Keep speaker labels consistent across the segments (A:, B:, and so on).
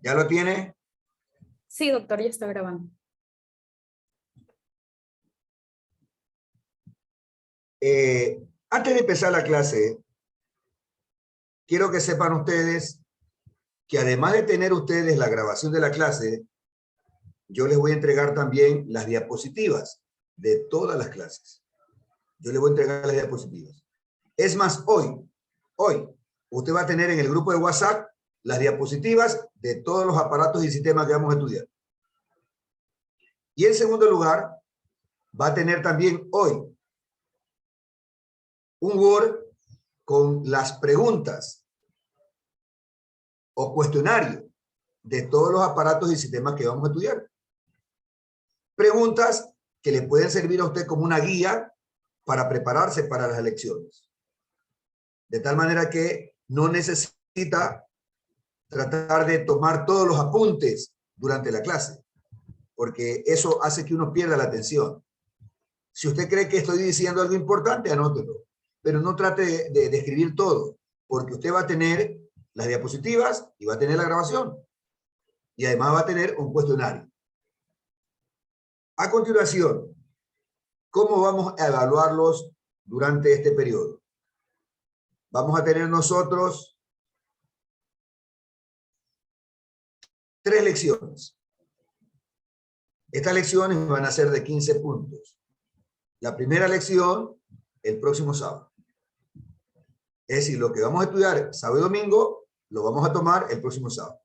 A: ¿Ya lo tiene?
B: Sí, doctor, ya está grabando.
A: Antes de empezar la clase, quiero que sepan ustedes que además de tener ustedes la grabación de la clase, yo les voy a entregar también las diapositivas de todas las clases. Yo les voy a entregar las diapositivas. Es más, hoy, usted va a tener en el grupo de WhatsApp las diapositivas de todos los aparatos y sistemas que vamos a estudiar. Y en segundo lugar, va a tener también hoy un Word con las preguntas o cuestionario de todos los aparatos y sistemas que vamos a estudiar. Preguntas que le pueden servir a usted como una guía para prepararse para las lecciones. De tal manera que no necesita tratar de tomar todos los apuntes durante la clase, porque eso hace que uno pierda la atención. Si usted cree que estoy diciendo algo importante, anótelo, pero no trate de escribir todo, porque usted va a tener las diapositivas y va a tener la grabación. Y además va a tener un cuestionario. A continuación, ¿cómo vamos a evaluarlos durante este periodo? Vamos a tener nosotros 3 lecciones. Estas lecciones van a ser de 15 puntos. La primera lección, el próximo sábado. Es decir, lo que vamos a estudiar sábado y domingo, lo vamos a tomar el próximo sábado.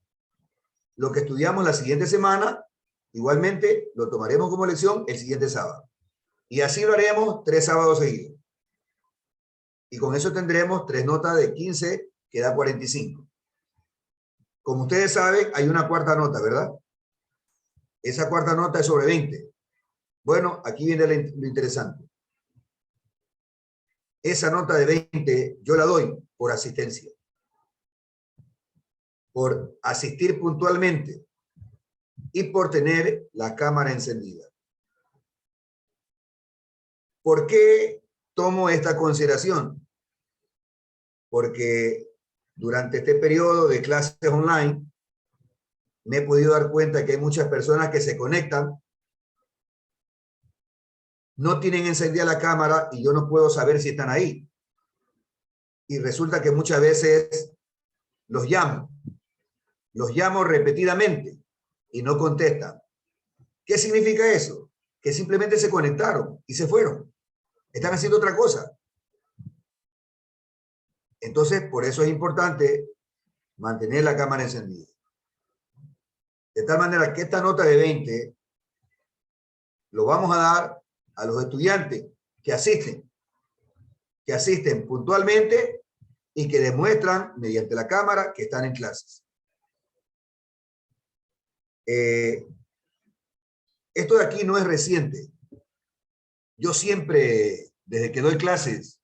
A: Lo que estudiamos la siguiente semana, igualmente lo tomaremos como lección el siguiente sábado. Y así lo haremos 3 sábados seguidos. Y con eso tendremos 3 notas de 15, que da 45. Como ustedes saben, hay una cuarta nota, ¿verdad? Esa cuarta nota es sobre 20. Bueno, aquí viene lo interesante. Esa nota de 20 yo la doy por asistencia. Por asistir puntualmente y por tener la cámara encendida. ¿Por qué tomo esta consideración? Porque durante este periodo de clases online me he podido dar cuenta que hay muchas personas que se conectan, no tienen encendida la cámara y yo no puedo saber si están ahí. Y resulta que muchas veces los llamo repetidamente y no contestan. ¿Qué significa eso? Que simplemente se conectaron y se fueron. Están haciendo otra cosa. Entonces, por eso es importante mantener la cámara encendida. De tal manera que esta nota de 20 lo vamos a dar a los estudiantes que asisten puntualmente y que demuestran mediante la cámara que están en clases. Esto de aquí no es reciente. Yo siempre, desde que doy clases,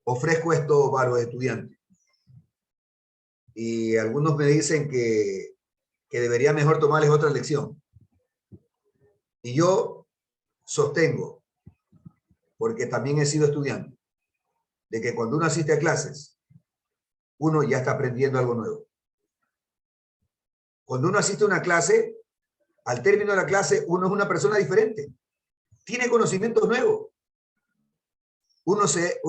A: ofrezco esto a los estudiantes. Y algunos me dicen que debería mejor tomarles otra lección. Y yo sostengo, porque también he sido estudiante, de que cuando uno asiste a clases, uno ya está aprendiendo algo nuevo. Cuando uno asiste a una clase, al término de la clase, uno es una persona diferente. Tiene conocimientos nuevos. Uno se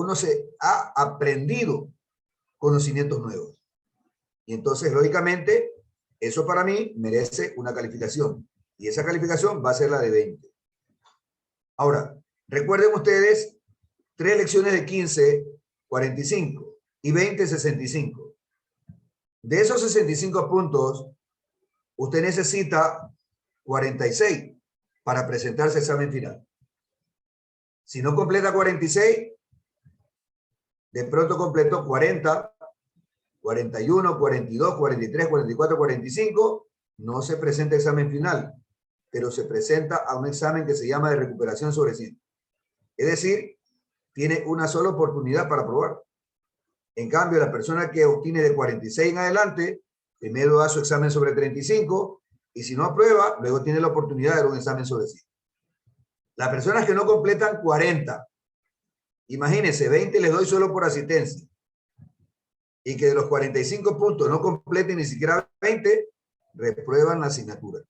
A: ha aprendido conocimientos nuevos. Y entonces, lógicamente, eso para mí merece una calificación. Y esa calificación va a ser la de 20. Ahora, recuerden ustedes, 3 lecciones de 15, 45 y 20, 65. De esos 65 puntos, usted necesita 46 para presentarse al examen final. Si no completa 46, de pronto completó 40, 41, 42, 43, 44, 45, no se presenta examen final, pero se presenta a un examen que se llama de recuperación sobre 100. Es decir, tiene una sola oportunidad para aprobar. En cambio, la persona que obtiene de 46 en adelante, primero da su examen sobre 35, y si no aprueba, luego tiene la oportunidad de dar un examen sobre 100. Las personas que no completan 40, imagínense, 20 les doy solo por asistencia, y que de los 45 puntos no completen ni siquiera 20, reprueban la asignatura.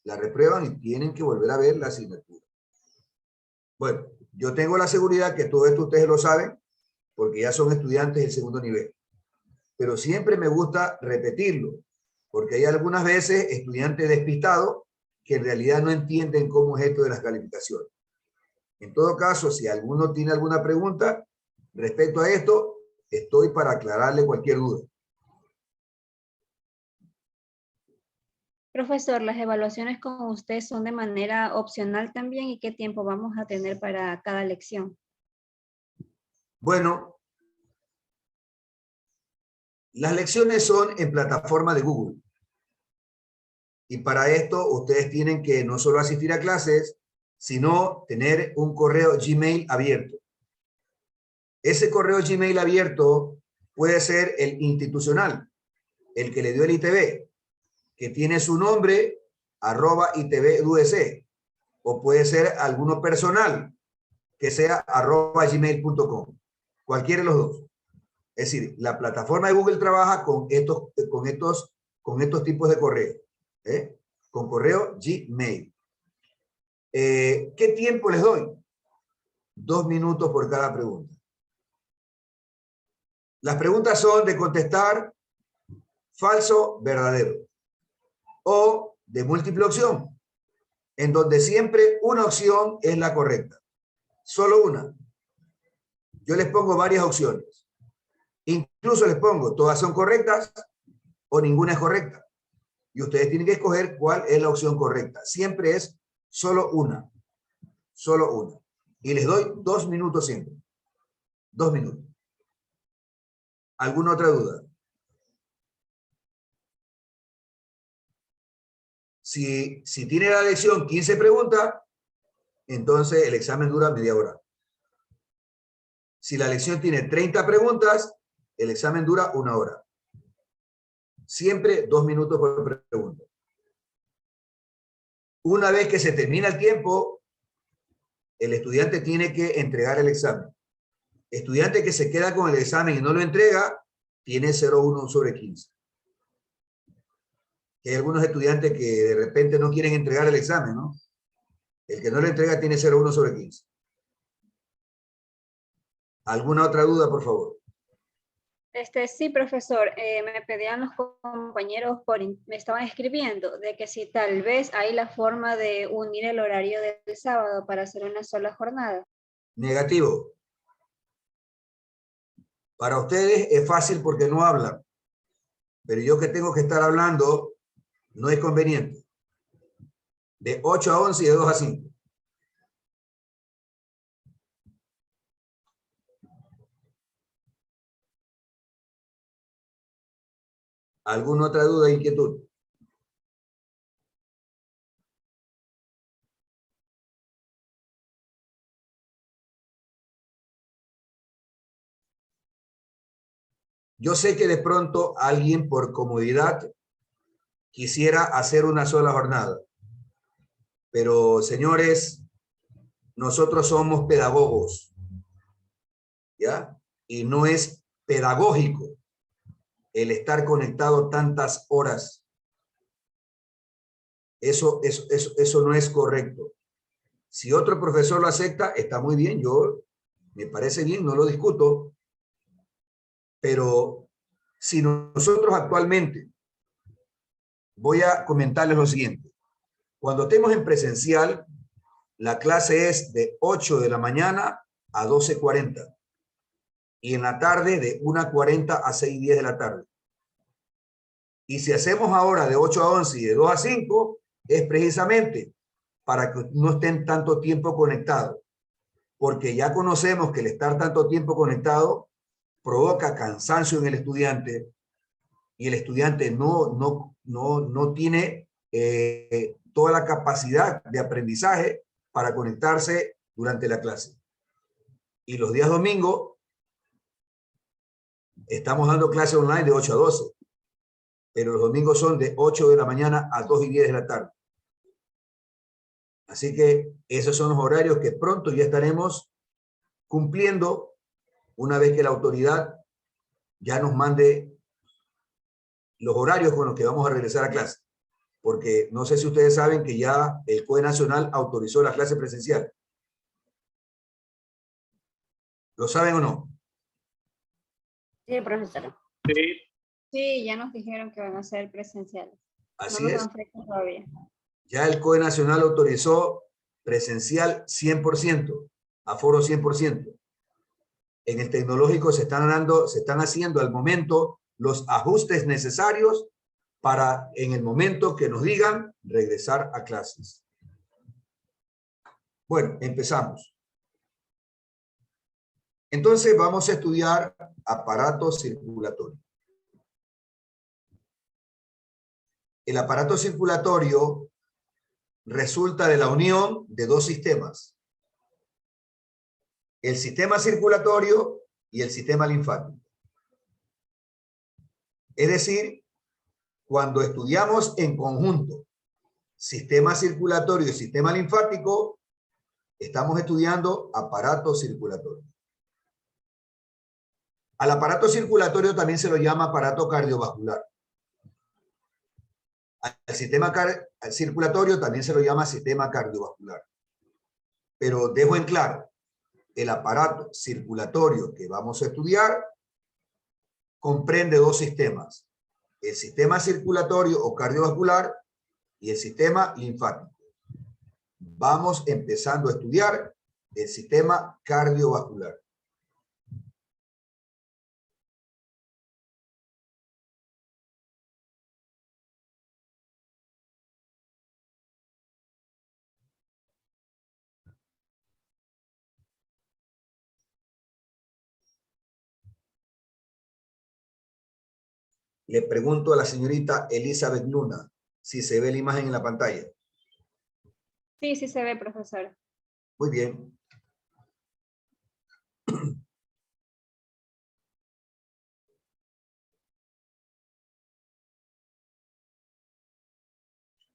A: La reprueban y tienen que volver a ver la asignatura. Bueno, yo tengo la seguridad que todo esto ustedes lo saben, porque ya son estudiantes del segundo nivel. Pero siempre me gusta repetirlo, porque hay algunas veces estudiantes despistados que en realidad no entienden cómo es esto de las calificaciones. En todo caso, si alguno tiene alguna pregunta respecto a esto, estoy para aclararle cualquier duda.
C: Profesor, ¿las evaluaciones con usted son de manera opcional también y qué tiempo vamos a tener para cada lección?
A: Bueno, las lecciones son en plataforma de Google. Y para esto ustedes tienen que no solo asistir a clases, sino tener un correo Gmail abierto. Ese correo Gmail abierto puede ser el institucional, el que le dio el ITB, que tiene su nombre, @ITB-UDC, o puede ser alguno personal, que sea @gmail.com. Cualquiera de los dos. Es decir, la plataforma de Google trabaja con estos tipos de correo, con correo Gmail. ¿Qué tiempo les doy? 2 minutos por cada pregunta. Las preguntas son de contestar falso, verdadero, o de múltiple opción, en donde siempre una opción es la correcta. Solo una. Yo les pongo varias opciones. Incluso les pongo, todas son correctas o ninguna es correcta. Y ustedes tienen que escoger cuál es la opción correcta. Siempre es solo una. Solo una. Y les doy 2 minutos siempre. 2 minutos. ¿Alguna otra duda? Si tiene la lección 15 preguntas, entonces el examen dura media hora. Si la lección tiene 30 preguntas, el examen dura 1 hora. Siempre 2 minutos por pregunta. Una vez que se termina el tiempo, el estudiante tiene que entregar el examen. Estudiante que se queda con el examen y no lo entrega, tiene 0,1/15. Hay algunos estudiantes que de repente no quieren entregar el examen, ¿no? El que no lo entrega tiene 0,1/15. ¿Alguna otra duda, por favor?
C: Sí, profesor, me pedían los compañeros, me estaban escribiendo de que si tal vez hay la forma de unir el horario del sábado para hacer una sola jornada.
A: Negativo. Para ustedes es fácil porque no hablan, pero yo que tengo que estar hablando no es conveniente. De 8 a 11 y de 2 a 5. ¿Alguna otra duda, inquietud? Yo sé que de pronto alguien por comodidad quisiera hacer una sola jornada. Pero, señores, nosotros somos pedagogos, ¿ya? Y no es pedagógico el estar conectado tantas horas. Eso no es correcto. Si otro profesor lo acepta, está muy bien, me parece bien, no lo discuto. Pero si nosotros actualmente, voy a comentarles lo siguiente. Cuando estemos en presencial, la clase es de 8 de la mañana a 12:40 y en la tarde de 1:40 a 6:10 de la tarde. Y si hacemos ahora de 8 a 11 y de 2 a 5, es precisamente para que no estén tanto tiempo conectados, porque ya conocemos que el estar tanto tiempo conectado provoca cansancio en el estudiante y el estudiante no tiene toda la capacidad de aprendizaje para conectarse durante la clase. Y los días domingos estamos dando clase online de 8 a 12, pero los domingos son de 8 de la mañana a 2:10 de la tarde. Así que esos son los horarios que pronto ya estaremos cumpliendo una vez que la autoridad ya nos mande los horarios con los que vamos a regresar a clase. porque no sé si ustedes saben que ya el COE Nacional autorizó la clase presencial. ¿Lo saben o no?
C: Sí, profesora.
D: Sí.
C: Sí, ya nos dijeron que van a ser presenciales.
A: Así
C: No nos
A: es.
C: dan fecha todavía.
A: Ya el COE Nacional autorizó presencial 100%, aforo 100%. En el tecnológico se están haciendo al momento los ajustes necesarios para en el momento que nos digan regresar a clases. Bueno, empezamos. Entonces vamos a estudiar aparato circulatorio. El aparato circulatorio resulta de la unión de dos sistemas. El sistema circulatorio y el sistema linfático. Es decir, cuando estudiamos en conjunto sistema circulatorio y sistema linfático, estamos estudiando aparato circulatorio. Al aparato circulatorio también se lo llama aparato cardiovascular. Al sistema circulatorio también se lo llama sistema cardiovascular. Pero dejo en claro, el aparato circulatorio que vamos a estudiar comprende dos sistemas. El sistema circulatorio o cardiovascular y el sistema linfático. Vamos empezando a estudiar el sistema cardiovascular. Le pregunto a la señorita Elizabeth Luna si se ve la imagen en la pantalla.
C: Sí, sí se ve, profesora.
A: Muy bien.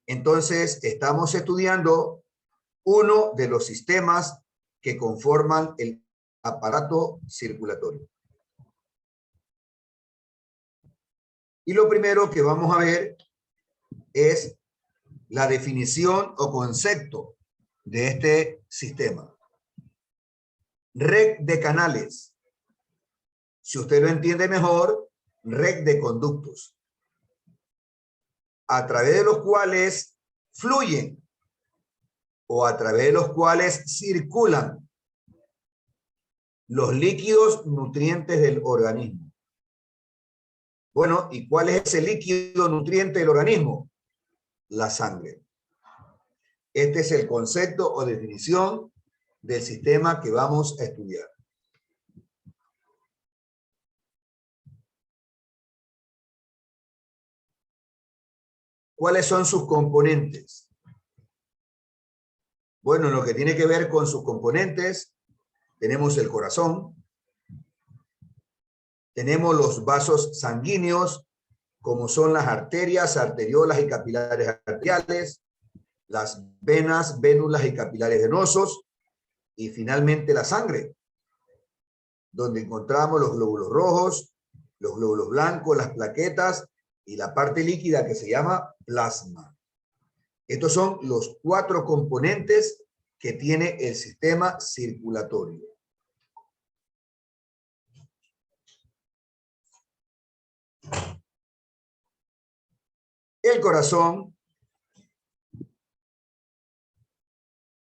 A: Entonces, estamos estudiando uno de los sistemas que conforman el aparato circulatorio. Y lo primero que vamos a ver es la definición o concepto de este sistema. Red de canales. Si usted lo entiende mejor, red de conductos, a través de los cuales fluyen o a través de los cuales circulan los líquidos nutrientes del organismo. Bueno, ¿y cuál es ese líquido nutriente del organismo? La sangre. Este es el concepto o definición del sistema que vamos a estudiar. ¿Cuáles son sus componentes? Bueno, en lo que tiene que ver con sus componentes, tenemos el corazón, tenemos los vasos sanguíneos, como son las arterias, arteriolas y capilares arteriales, las venas, vénulas y capilares venosos, y finalmente la sangre, donde encontramos los glóbulos rojos, los glóbulos blancos, las plaquetas y la parte líquida que se llama plasma. Estos son los 4 componentes que tiene el sistema circulatorio. El corazón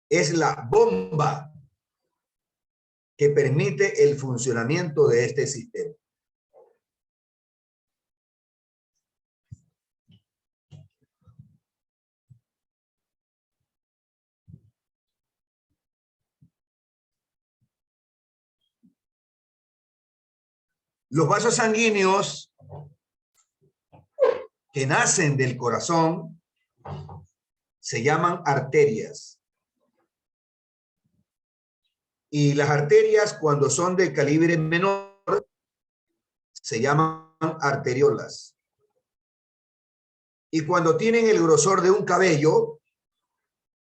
A: es la bomba que permite el funcionamiento de este sistema. Los vasos sanguíneos que nacen del corazón se llaman arterias. Y las arterias, cuando son de calibre menor, se llaman arteriolas. Y cuando tienen el grosor de un cabello,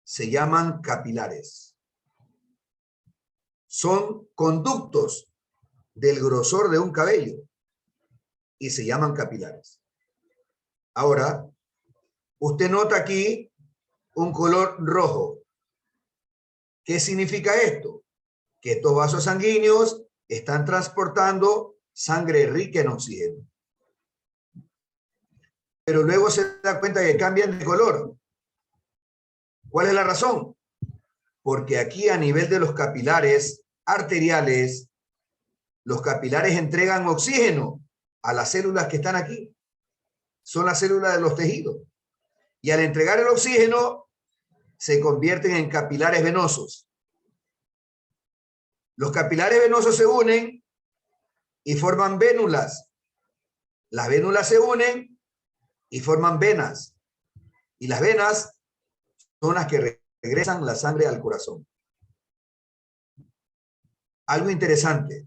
A: se llaman capilares. Son conductos del grosor de un cabello y se llaman capilares. Ahora, Usted nota aquí un color rojo. ¿Qué significa esto? Que estos vasos sanguíneos están transportando sangre rica en oxígeno. Pero luego se da cuenta que cambian de color. ¿Cuál es la razón? Porque aquí a nivel de los capilares arteriales, los capilares entregan oxígeno a las células que están aquí. Son las células de los tejidos. Y al entregar el oxígeno, se convierten en capilares venosos. Los capilares venosos se unen y forman vénulas. Las vénulas se unen y forman venas. Y las venas son las que regresan la sangre al corazón. Algo interesante.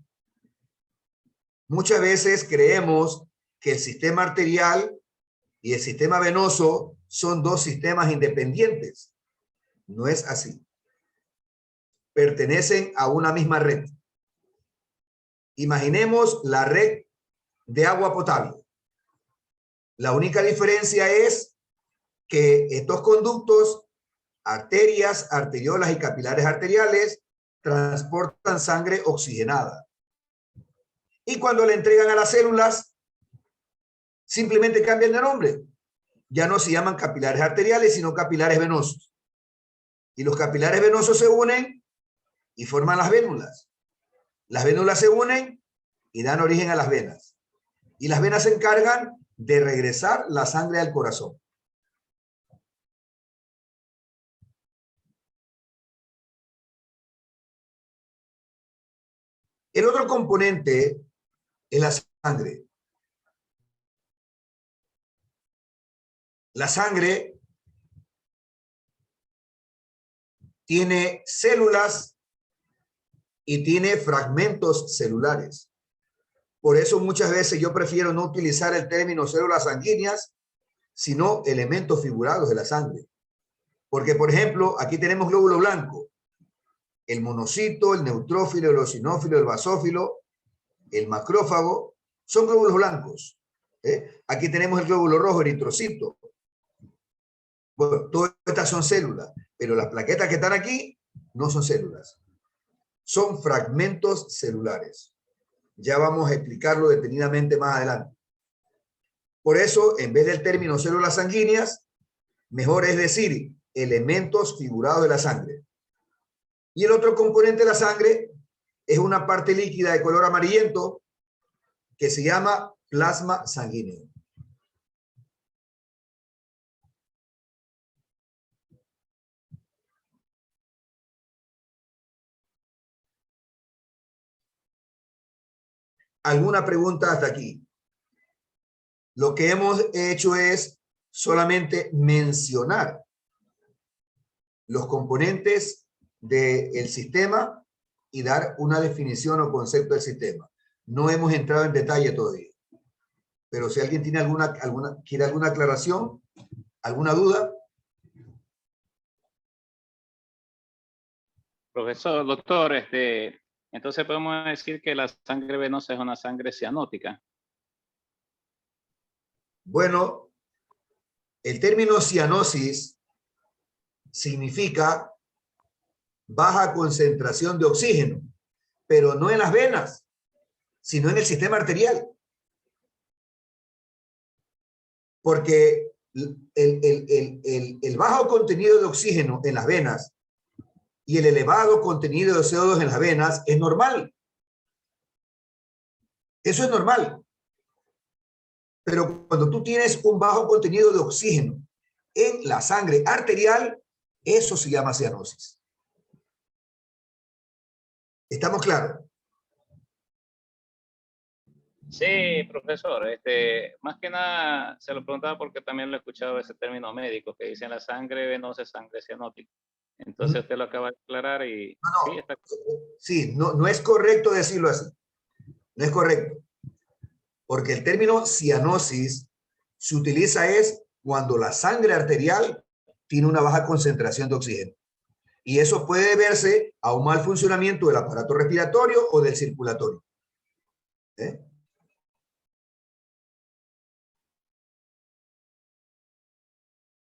A: Muchas veces creemos que el sistema arterial y el sistema venoso son dos sistemas independientes. No es así. Pertenecen a una misma red. Imaginemos la red de agua potable. La única diferencia es que estos conductos, arterias, arteriolas y capilares arteriales, transportan sangre oxigenada. Y cuando le entregan a las células, simplemente cambian de nombre. Ya no se llaman capilares arteriales, sino capilares venosos. Y los capilares venosos se unen y forman las vénulas. Las vénulas se unen y dan origen a las venas. Y las venas se encargan de regresar la sangre al corazón. El otro componente es la sangre. La sangre tiene células y tiene fragmentos celulares. Por eso muchas veces yo prefiero no utilizar el término células sanguíneas, sino elementos figurados de la sangre. Porque, por ejemplo, aquí tenemos glóbulo blanco, el monocito, el neutrófilo, el eosinófilo, el basófilo, el macrófago, son glóbulos blancos. Aquí tenemos el glóbulo rojo, eritrocito. Bueno, todas estas son células, pero las plaquetas que están aquí no son células. Son fragmentos celulares. Ya vamos a explicarlo detenidamente más adelante. Por eso, en vez del término células sanguíneas, mejor es decir elementos figurados de la sangre. Y el otro componente de la sangre es una parte líquida de color amarillento que se llama plasma sanguíneo. ¿Alguna pregunta hasta aquí? Lo que hemos hecho es solamente mencionar los componentes del sistema y dar una definición o concepto del sistema. No hemos entrado en detalle todavía. Pero si alguien tiene quiere alguna aclaración, alguna duda.
D: Profesor, doctor, entonces podemos decir que la sangre venosa es una sangre cianótica.
A: Bueno, el término cianosis significa baja concentración de oxígeno, pero no en las venas, sino en el sistema arterial. Porque el bajo contenido de oxígeno en las venas y el elevado contenido de CO2 en las venas es normal. Eso es normal. Pero cuando tú tienes un bajo contenido de oxígeno en la sangre arterial, eso se llama cianosis. ¿Estamos claros?
D: Sí, profesor. Más que nada se lo preguntaba porque también lo he escuchado ese término médico que dicen la sangre venosa es sangre cianótica. Entonces usted lo acaba de aclarar y
A: No,
D: sí, está...
A: sí, no es correcto decirlo así. No es correcto. Porque el término cianosis se utiliza cuando la sangre arterial tiene una baja concentración de oxígeno. Y eso puede deberse a un mal funcionamiento del aparato respiratorio o del circulatorio. ¿Eh?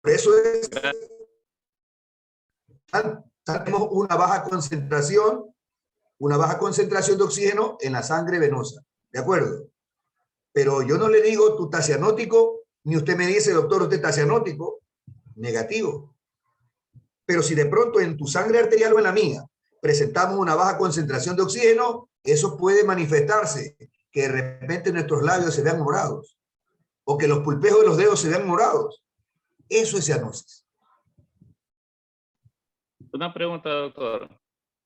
A: eso es, tenemos una baja concentración de oxígeno en la sangre venosa, ¿de acuerdo? Pero yo no le digo tú estás cianótico, ni usted me dice, doctor, usted está cianótico, negativo. Pero si de pronto en tu sangre arterial o en la mía presentamos una baja concentración de oxígeno, eso puede manifestarse, que de repente nuestros labios se vean morados, o que los pulpejos de los dedos se vean morados. Eso es cianosis.
D: Una pregunta, doctor.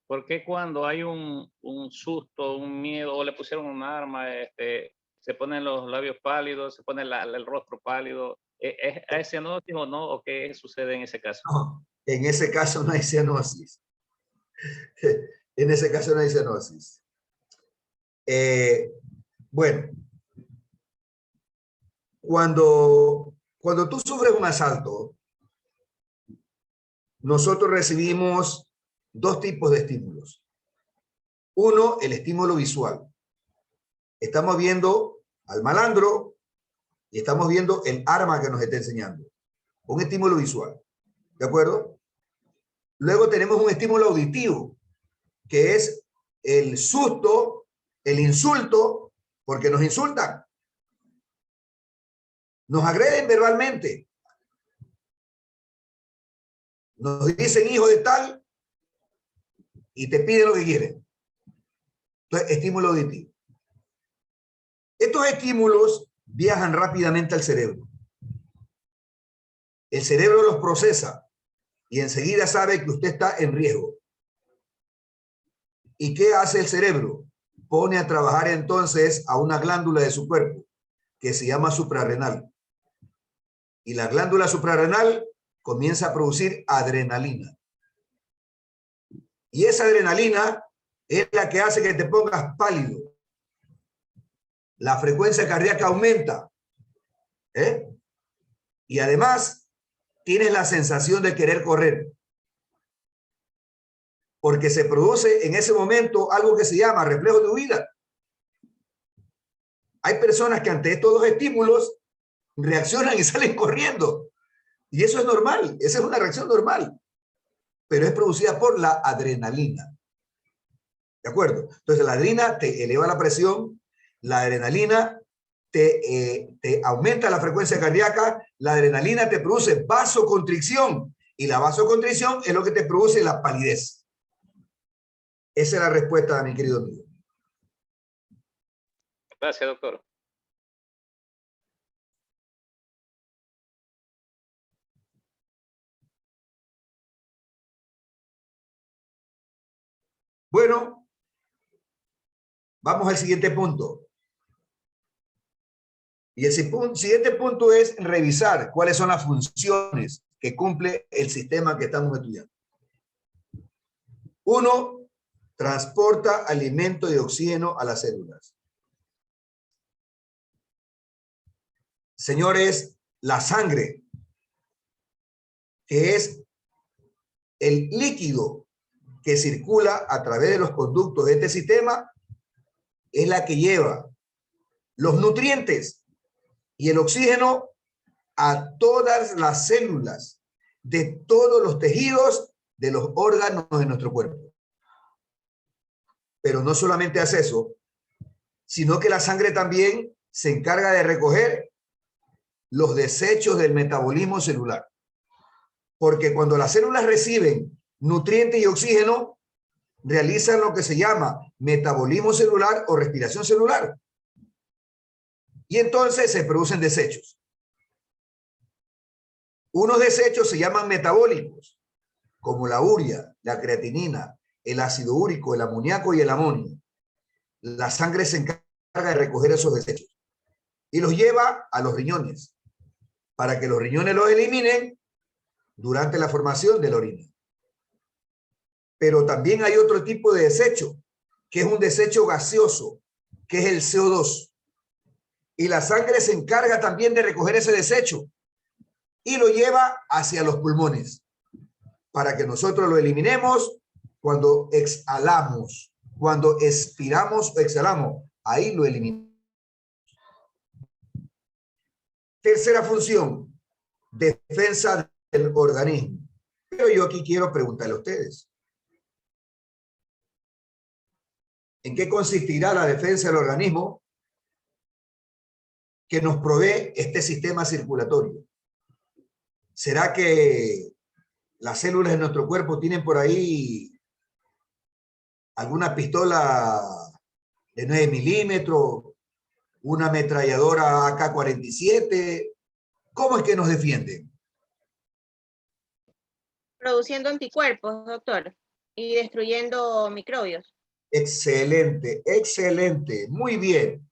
D: ¿Por qué cuando hay un susto, un miedo, o le pusieron un arma, se ponen los labios pálidos, se pone el rostro pálido? ¿Es cianosis o no? ¿O qué sucede en ese caso?
A: No, en ese caso no hay cianosis. En ese caso no hay cianosis. Bueno, cuando tú sufres un asalto, nosotros recibimos dos tipos de estímulos. Uno, el estímulo visual. Estamos viendo al malandro y estamos viendo el arma que nos está enseñando. Un estímulo visual. ¿De acuerdo? Luego tenemos un estímulo auditivo, que es el susto, el insulto, porque nos insultan. Nos agreden verbalmente. Nos dicen hijo de tal y te piden lo que quieren. Entonces, estímulo auditivo. Estos estímulos viajan rápidamente al cerebro. El cerebro los procesa y enseguida sabe que usted está en riesgo. ¿Y qué hace el cerebro? Pone a trabajar entonces a una glándula de su cuerpo que se llama suprarrenal. Y la glándula suprarrenal comienza a producir adrenalina. Y esa adrenalina es la que hace que te pongas pálido. La frecuencia cardíaca aumenta. Y además tienes la sensación de querer correr. Porque se produce en ese momento algo que se llama reflejo de huida. Hay personas que ante estos dos estímulos reaccionan y salen corriendo. Y eso es normal, esa es una reacción normal. Pero es producida por la adrenalina. ¿De acuerdo? Entonces la adrenalina te eleva la presión, la adrenalina te aumenta la frecuencia cardíaca, la adrenalina te produce vasoconstricción y la vasoconstricción es lo que te produce la palidez. Esa es la respuesta, mi querido amigo.
D: Gracias, doctor.
A: Bueno, vamos al siguiente punto. Y el siguiente punto es revisar cuáles son las funciones que cumple el sistema que estamos estudiando. Uno, transporta alimento y oxígeno a las células. Señores, la sangre, que es el líquido que circula a través de los conductos de este sistema, es la que lleva los nutrientes y el oxígeno a todas las células de todos los tejidos de los órganos de nuestro cuerpo. Pero no solamente hace eso, sino que la sangre también se encarga de recoger los desechos del metabolismo celular. Porque cuando las células reciben nutrientes y oxígeno, realizan lo que se llama metabolismo celular o respiración celular. Y entonces se producen desechos. Unos desechos se llaman metabólicos, como la urea, la creatinina, el ácido úrico, el amoníaco y el amonio. La sangre se encarga de recoger esos desechos y los lleva a los riñones para que los riñones los eliminen durante la formación de la orina. Pero también hay otro tipo de desecho, que es un desecho gaseoso, que es el CO2. Y la sangre se encarga también de recoger ese desecho y lo lleva hacia los pulmones para que nosotros lo eliminemos cuando exhalamos, cuando expiramos o exhalamos. Ahí lo eliminamos. Tercera función, defensa del organismo. Pero yo aquí quiero preguntarle a ustedes. ¿En qué consistirá la defensa del organismo que nos provee este sistema circulatorio? ¿Será que las células de nuestro cuerpo tienen por ahí alguna pistola de 9 milímetros, una ametralladora AK-47? ¿Cómo es que nos defienden?
E: Produciendo anticuerpos, doctor, y destruyendo microbios.
A: Excelente, excelente, muy bien.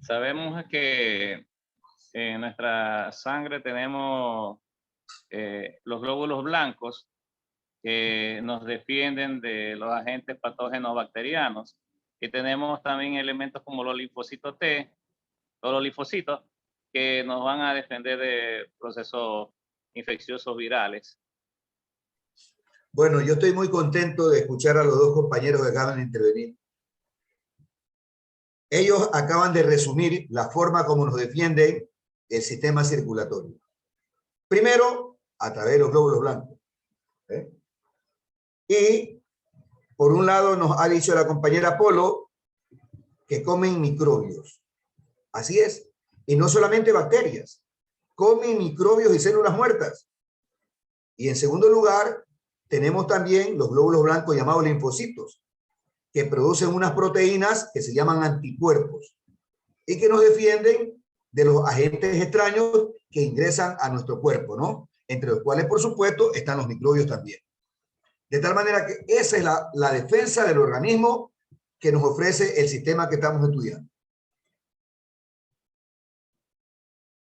D: Sabemos que en nuestra sangre tenemos los glóbulos blancos que nos defienden de los agentes patógenos bacterianos. Y tenemos también elementos como los linfocitos T, todos los linfocitos, que nos van a defender de procesos infecciosos virales.
A: Bueno, yo estoy muy contento de escuchar a los dos compañeros que acaban de intervenir. Ellos acaban de resumir la forma como nos defiende el sistema circulatorio. Primero, a través de los glóbulos blancos. Y, por un lado, nos ha dicho la compañera Polo que comen microbios. Así es. Y no solamente bacterias. Comen microbios y células muertas. Y en segundo lugar, tenemos también los glóbulos blancos llamados linfocitos, que producen unas proteínas que se llaman anticuerpos y que nos defienden de los agentes extraños que ingresan a nuestro cuerpo, ¿no? Entre los cuales, por supuesto, están los microbios también. De tal manera que esa es la defensa del organismo que nos ofrece el sistema que estamos estudiando.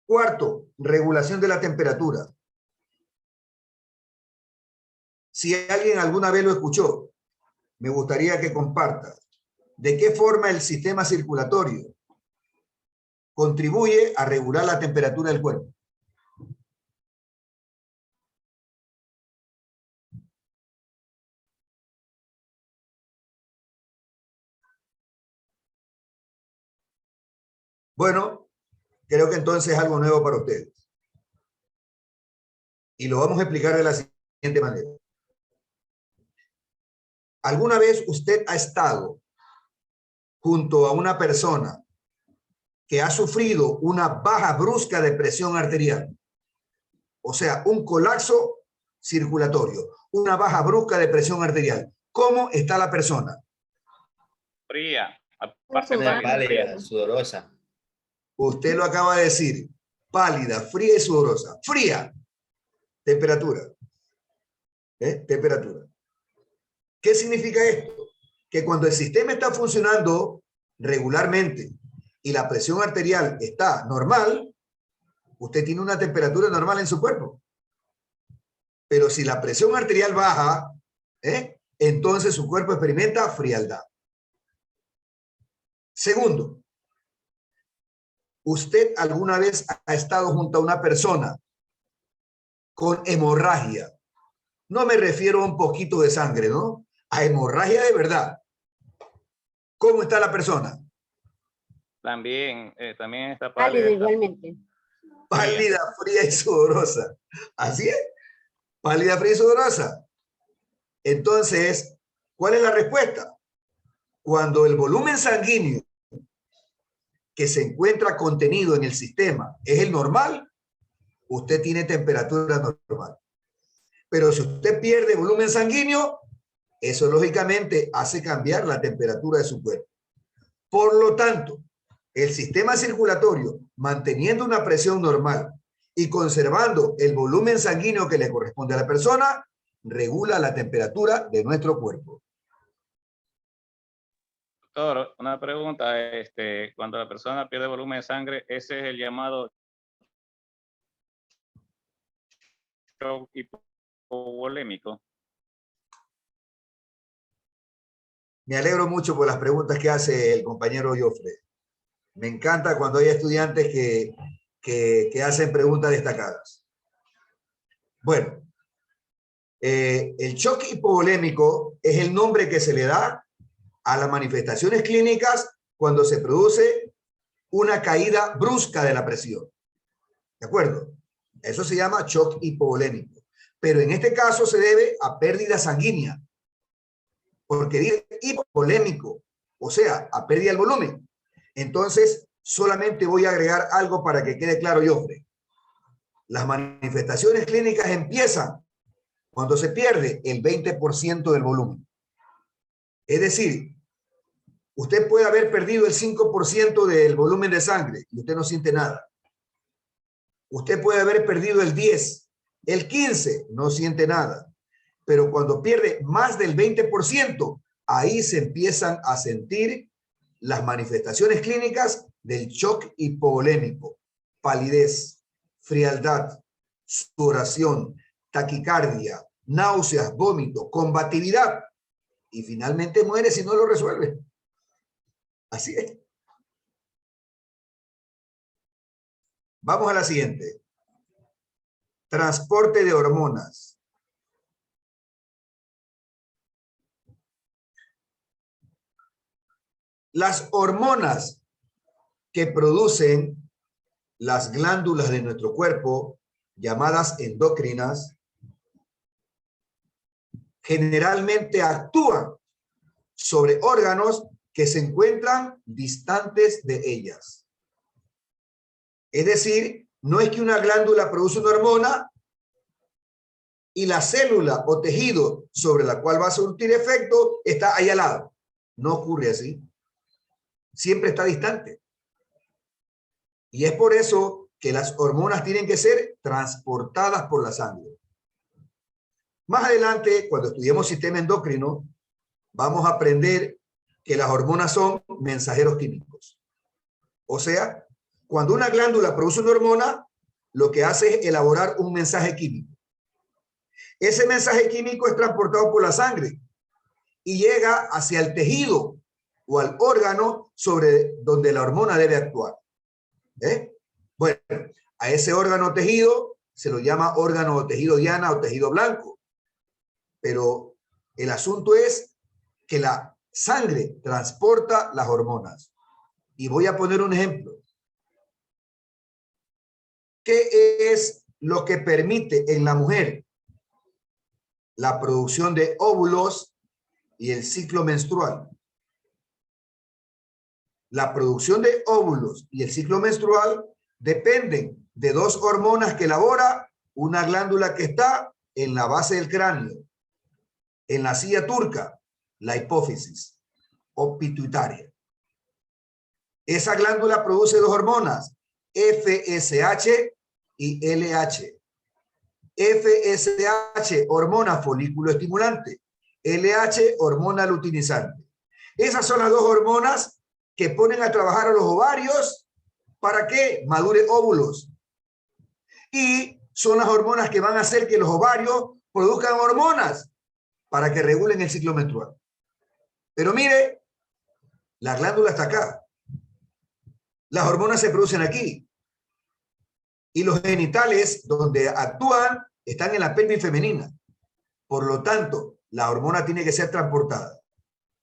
A: Cuarto, regulación de la temperatura. Si alguien alguna vez lo escuchó, me gustaría que comparta de qué forma el sistema circulatorio contribuye a regular la temperatura del cuerpo. Bueno, creo que entonces es algo nuevo para ustedes. Y lo vamos a explicar de la siguiente manera. ¿Alguna vez usted ha estado junto a una persona que ha sufrido una baja brusca de presión arterial? O sea, un colapso circulatorio, una baja brusca de presión arterial. ¿Cómo está la persona?
D: Fría, aparte de
F: Pálida, sudorosa.
A: Usted lo acaba de decir. Pálida, fría y sudorosa. Fría. Temperatura. Temperatura. ¿Qué significa esto? Que cuando el sistema está funcionando regularmente y la presión arterial está normal, usted tiene una temperatura normal en su cuerpo. Pero si la presión arterial baja, entonces su cuerpo experimenta frialdad. Segundo, ¿usted alguna vez ha estado junto a una persona con hemorragia? No me refiero a un poquito de sangre, ¿no? A hemorragia de verdad. ¿Cómo está la persona?
D: También está
G: Pálida igualmente.
A: Pálida, fría y sudorosa. ¿Así es? Pálida, fría y sudorosa. Entonces, ¿cuál es la respuesta? Cuando el volumen sanguíneo que se encuentra contenido en el sistema es el normal, usted tiene temperatura normal. Pero si usted pierde volumen sanguíneo, eso lógicamente hace cambiar la temperatura de su cuerpo. Por lo tanto, el sistema circulatorio, manteniendo una presión normal y conservando el volumen sanguíneo que le corresponde a la persona, regula la temperatura de nuestro cuerpo.
D: Doctor, una pregunta, cuando la persona pierde volumen de sangre, ese es el llamado shock hipovolémico.
A: Me alegro mucho por las preguntas que hace el compañero Joffre. Me encanta cuando hay estudiantes que hacen preguntas destacadas. Bueno, el shock hipovolémico es el nombre que se le da a las manifestaciones clínicas cuando se produce una caída brusca de la presión. ¿De acuerdo? Eso se llama shock hipovolémico. Pero en este caso se debe a pérdida sanguínea. Porque dice hipovolémico, o sea, a pérdida del volumen. Entonces, solamente voy a agregar algo para que quede claro, Jofre. Las manifestaciones clínicas empiezan cuando se pierde el 20% del volumen. Es decir, usted puede haber perdido el 5% del volumen de sangre y usted no siente nada. Usted puede haber perdido el 10, el 15, no siente nada. Pero cuando pierde más del 20%, ahí se empiezan a sentir las manifestaciones clínicas del shock hipovolémico. Palidez, frialdad, sudoración, taquicardia, náuseas, vómito, combatividad. Y finalmente muere si no lo resuelve. Así es. Vamos a la siguiente. Transporte de hormonas. Las hormonas que producen las glándulas de nuestro cuerpo, llamadas endocrinas, generalmente actúan sobre órganos que se encuentran distantes de ellas. Es decir, no es que una glándula produce una hormona y la célula o tejido sobre la cual va a surtir efecto está ahí al lado. No ocurre así. Siempre está distante. Y es por eso que las hormonas tienen que ser transportadas por la sangre. Más adelante, cuando estudiemos sistema endocrino, vamos a aprender que las hormonas son mensajeros químicos. O sea, cuando una glándula produce una hormona, lo que hace es elaborar un mensaje químico. Ese mensaje químico es transportado por la sangre y llega hacia el tejido o al órgano sobre donde la hormona debe actuar. Bueno, a ese órgano o tejido se lo llama órgano o tejido diana o tejido blanco. Pero el asunto es que la sangre transporta las hormonas. Y voy a poner un ejemplo. ¿Qué es lo que permite en la mujer la producción de óvulos y el ciclo menstrual? La producción de óvulos y el ciclo menstrual dependen de dos hormonas que elabora una glándula que está en la base del cráneo, en la silla turca, la hipófisis o pituitaria. Esa glándula produce dos hormonas, FSH y LH. FSH, hormona folículo estimulante. LH, hormona luteinizante. Esas son las dos hormonas que ponen a trabajar a los ovarios para que madure óvulos. Y son las hormonas que van a hacer que los ovarios produzcan hormonas para que regulen el ciclo menstrual. Pero mire, la glándula está acá. Las hormonas se producen aquí. Y los genitales donde actúan están en la pelvis femenina. Por lo tanto, la hormona tiene que ser transportada.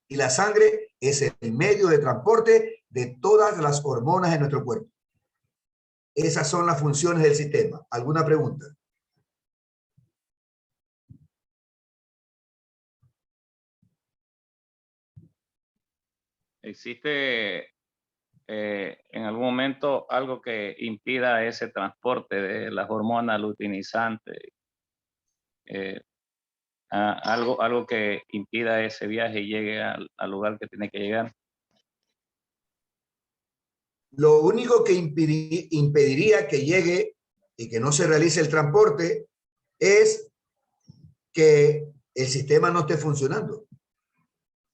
A: Y la sangre es el medio de transporte de todas las hormonas en nuestro cuerpo. Esas son las funciones del sistema. ¿Alguna pregunta?
D: ¿Existe en algún momento algo que impida ese transporte de las hormonas luteinizantes? Algo que impida ese viaje y llegue al lugar que tiene que llegar.
A: Lo único que impediría que llegue y que no se realice el transporte es que el sistema no esté funcionando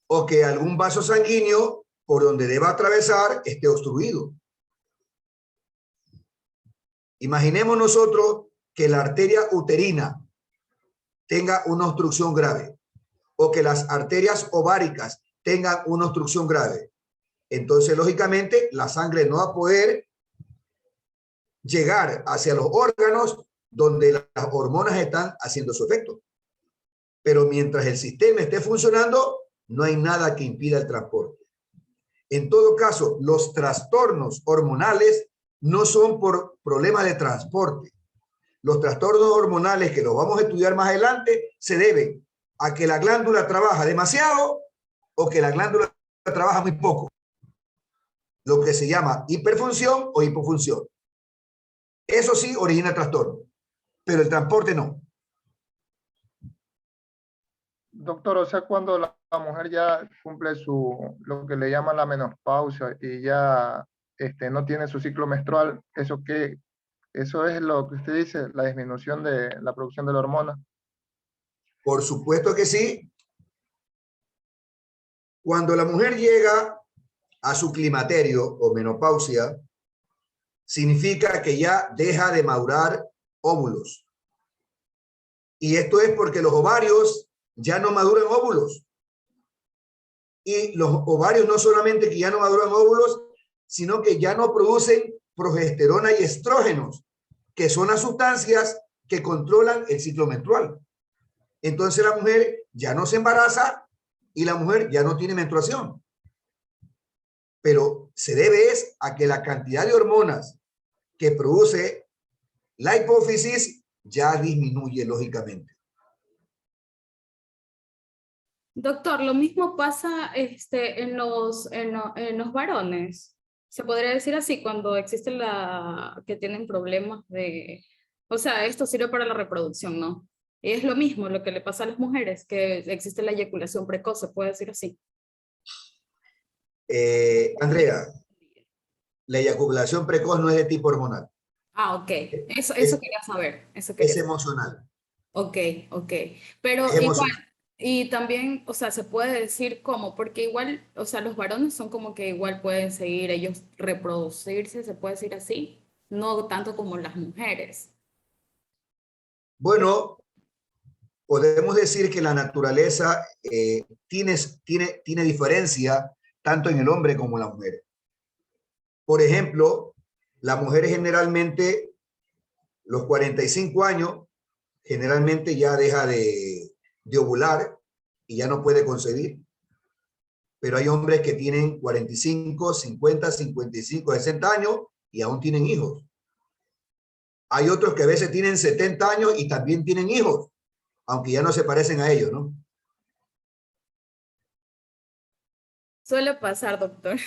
A: o que algún vaso sanguíneo por donde deba atravesar esté obstruido. Imaginemos nosotros que la arteria uterina tenga una obstrucción grave o que las arterias ováricas tengan una obstrucción grave. Entonces, lógicamente, la sangre no va a poder llegar hacia los órganos donde las hormonas están haciendo su efecto. Pero mientras el sistema esté funcionando, no hay nada que impida el transporte. En todo caso, los trastornos hormonales no son por problemas de transporte. los trastornos hormonales, que los vamos a estudiar más adelante, se deben a que la glándula trabaja demasiado o que la glándula trabaja muy poco. Lo que se llama hiperfunción o hipofunción. Eso sí origina trastorno, pero el transporte no.
G: Doctor, o sea, cuando la mujer ya cumple lo que le llaman la menopausia y ya no tiene su ciclo menstrual, ¿eso qué? Eso es lo que usted dice, la disminución de la producción de la hormona.
A: Por supuesto que sí. Cuando la mujer llega a su climaterio o menopausia, significa que ya deja de madurar óvulos. Y esto es porque los ovarios ya no maduran óvulos. Y los ovarios no solamente que ya no maduran óvulos, sino que ya no producen progesterona y estrógenos, que son las sustancias que controlan el ciclo menstrual. Entonces la mujer ya no se embaraza y la mujer ya no tiene menstruación. Pero se debe a que la cantidad de hormonas que produce la hipófisis ya disminuye lógicamente.
B: Doctor, lo mismo pasa en los varones. Se podría decir así, cuando existe que tienen problemas de... O sea, esto sirve para la reproducción, ¿no? Y es lo mismo lo que le pasa a las mujeres, que existe la eyaculación precoz, se puede decir así.
A: Andrea, la eyaculación precoz no es de tipo hormonal.
B: Ah, ok. Eso quería saber.
A: Es emocional.
B: Ok. Pero
A: Es
B: igual,
A: emocional.
B: y también, o sea, se puede decir cómo, porque igual, o sea, los varones son como que igual pueden seguir ellos reproducirse, se puede decir así, no tanto como las mujeres.
A: Bueno, podemos decir que la naturaleza tiene diferencia tanto en el hombre como en la mujer. Por ejemplo, la mujer generalmente, los 45 años, generalmente ya deja de ovular y ya no puede concebir. Pero hay hombres que tienen 45, 50, 55, 60 años y aún tienen hijos. Hay otros que a veces tienen 70 años y también tienen hijos, aunque ya no se parecen a ellos, ¿no?
B: Suele pasar, doctor.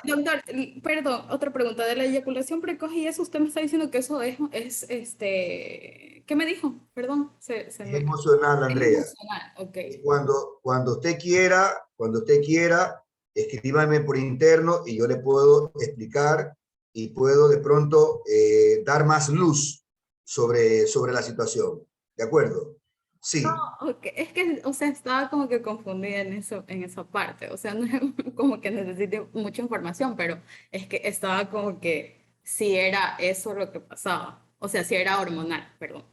B: Doctor, perdón, otra pregunta de la eyaculación precoz y eso usted me está diciendo que eso es ¿qué me dijo? Perdón,
A: Es emocional, Andrea.
B: Es emocional, ok.
A: Cuando usted quiera, escríbame por interno y yo le puedo explicar y puedo de pronto dar más luz sobre la situación. ¿De acuerdo? Sí.
B: No, okay. Es que, o sea, estaba como que confundida en esa parte. O sea, no es como que necesite mucha información, pero es que estaba como que si era eso lo que pasaba. O sea, si era hormonal, perdón.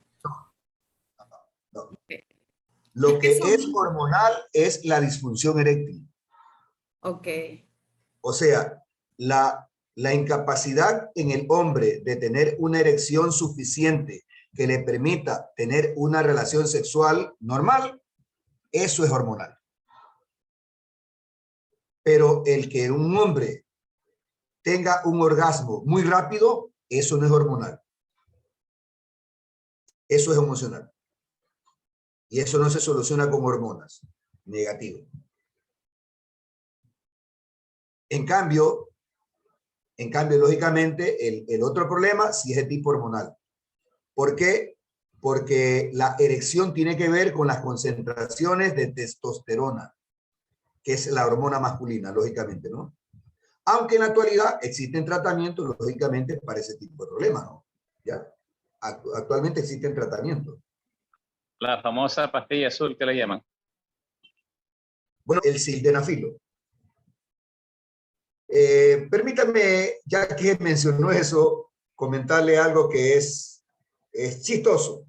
A: No.
B: Okay.
A: Lo que
B: son...
A: es hormonal es la disfunción eréctil.
B: Ok.
A: O sea, la incapacidad en el hombre de tener una erección suficiente que le permita tener una relación sexual normal, eso es hormonal. Pero el que un hombre tenga un orgasmo muy rápido, eso no es hormonal. Eso es emocional. Y eso no se soluciona con hormonas. Negativo. En cambio, lógicamente, el otro problema sí es de tipo hormonal. ¿Por qué? Porque la erección tiene que ver con las concentraciones de testosterona, que es la hormona masculina, lógicamente, ¿no? Aunque en la actualidad existen tratamientos, lógicamente, para ese tipo de problemas, ¿no? ¿Ya? Actualmente existen tratamientos.
D: La famosa pastilla azul que le llaman.
A: Bueno, el sildenafilo. Permítame, ya que mencionó eso, comentarle algo que es chistoso.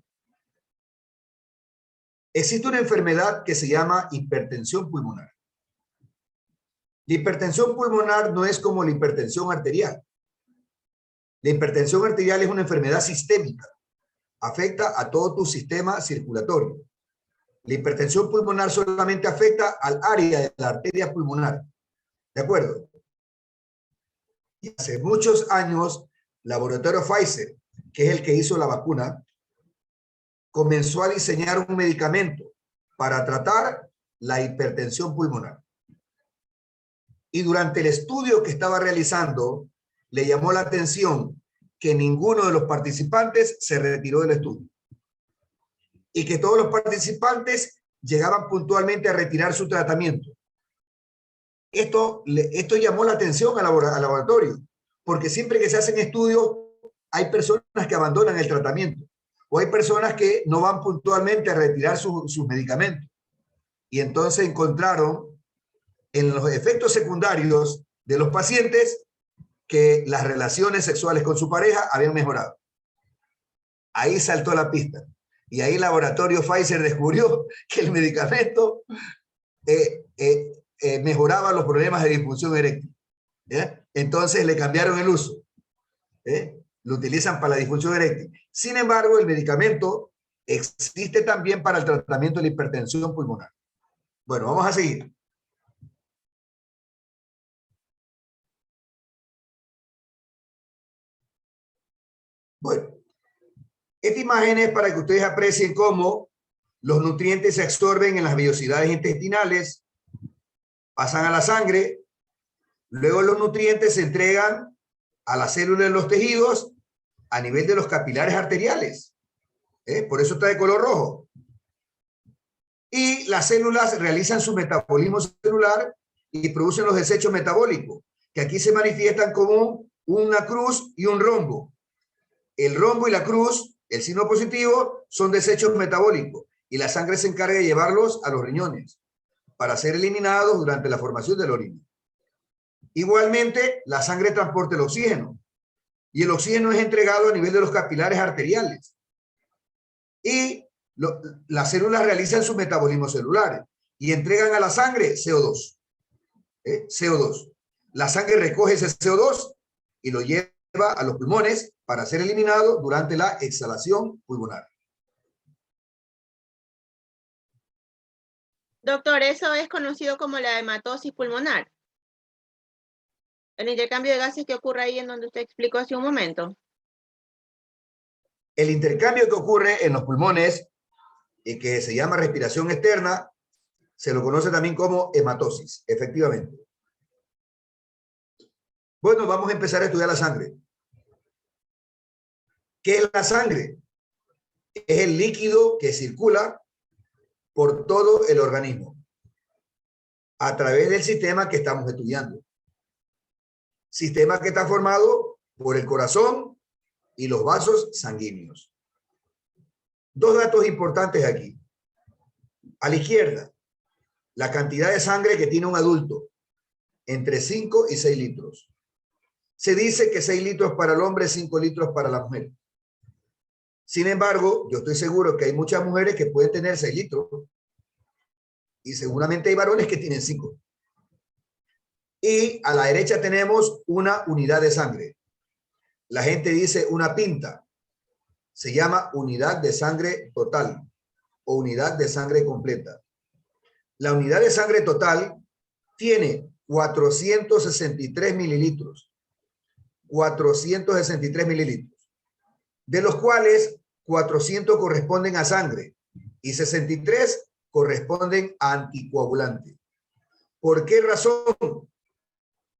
A: Existe una enfermedad que se llama hipertensión pulmonar. La hipertensión pulmonar no es como la hipertensión arterial. La hipertensión arterial es una enfermedad sistémica. Afecta a todo tu sistema circulatorio. La hipertensión pulmonar solamente afecta al área de la arteria pulmonar. ¿De acuerdo? Y hace muchos años, Laboratorio Pfizer que es el que hizo la vacuna, comenzó a diseñar un medicamento para tratar la hipertensión pulmonar. Y durante el estudio que estaba realizando, le llamó la atención que ninguno de los participantes se retiró del estudio. Y que todos los participantes llegaban puntualmente a retirar su tratamiento. Esto llamó la atención al laboratorio, porque siempre que se hacen estudios, hay personas que abandonan el tratamiento, o hay personas que no van puntualmente a retirar sus medicamentos. Y entonces encontraron en los efectos secundarios de los pacientes que las relaciones sexuales con su pareja habían mejorado. Ahí saltó la pista. Y ahí el laboratorio Pfizer descubrió que el medicamento mejoraba los problemas de disfunción eréctil. ¿Ya? Entonces le cambiaron el uso. Lo utilizan para la disfunción eréctil. Sin embargo, el medicamento existe también para el tratamiento de la hipertensión pulmonar. Bueno, vamos a seguir. Bueno, esta imagen es para que ustedes aprecien cómo los nutrientes se absorben en las vellosidades intestinales, pasan a la sangre, luego los nutrientes se entregan a las células de los tejidos a nivel de los capilares arteriales. Por eso está de color rojo. Y las células realizan su metabolismo celular y producen los desechos metabólicos, que aquí se manifiestan como una cruz y un rombo. El rombo y la cruz, el signo positivo, son desechos metabólicos y la sangre se encarga de llevarlos a los riñones para ser eliminados durante la formación de la orina. Igualmente, la sangre transporta el oxígeno y el oxígeno es entregado a nivel de los capilares arteriales. Y las células realizan su metabolismo celular y entregan a la sangre CO2. CO2. La sangre recoge ese CO2 y lo lleva a los pulmones para ser eliminado durante la exhalación pulmonar.
E: Doctor, eso es conocido como la hematosis pulmonar. El intercambio de gases que ocurre ahí en donde usted explicó hace un momento.
A: El intercambio que ocurre en los pulmones y que se llama respiración externa, se lo conoce también como hematosis, efectivamente. Bueno, vamos a empezar a estudiar la sangre. ¿Qué es la sangre? Es el líquido que circula por todo el organismo a través del sistema que estamos estudiando. Sistema que está formado por el corazón y los vasos sanguíneos. Dos datos importantes aquí. A la izquierda, la cantidad de sangre que tiene un adulto, entre 5 y 6 litros. Se dice que 6 litros para el hombre, 5 litros para la mujer. Sin embargo, yo estoy seguro que hay muchas mujeres que pueden tener 6 litros y seguramente hay varones que tienen 5. Y a la derecha tenemos una unidad de sangre. La gente dice una pinta. Se llama unidad de sangre total o unidad de sangre completa. La unidad de sangre total tiene 463 mililitros. 463 mililitros. De los cuales 400 corresponden a sangre y 63 corresponden a anticoagulante. ¿Por qué razón?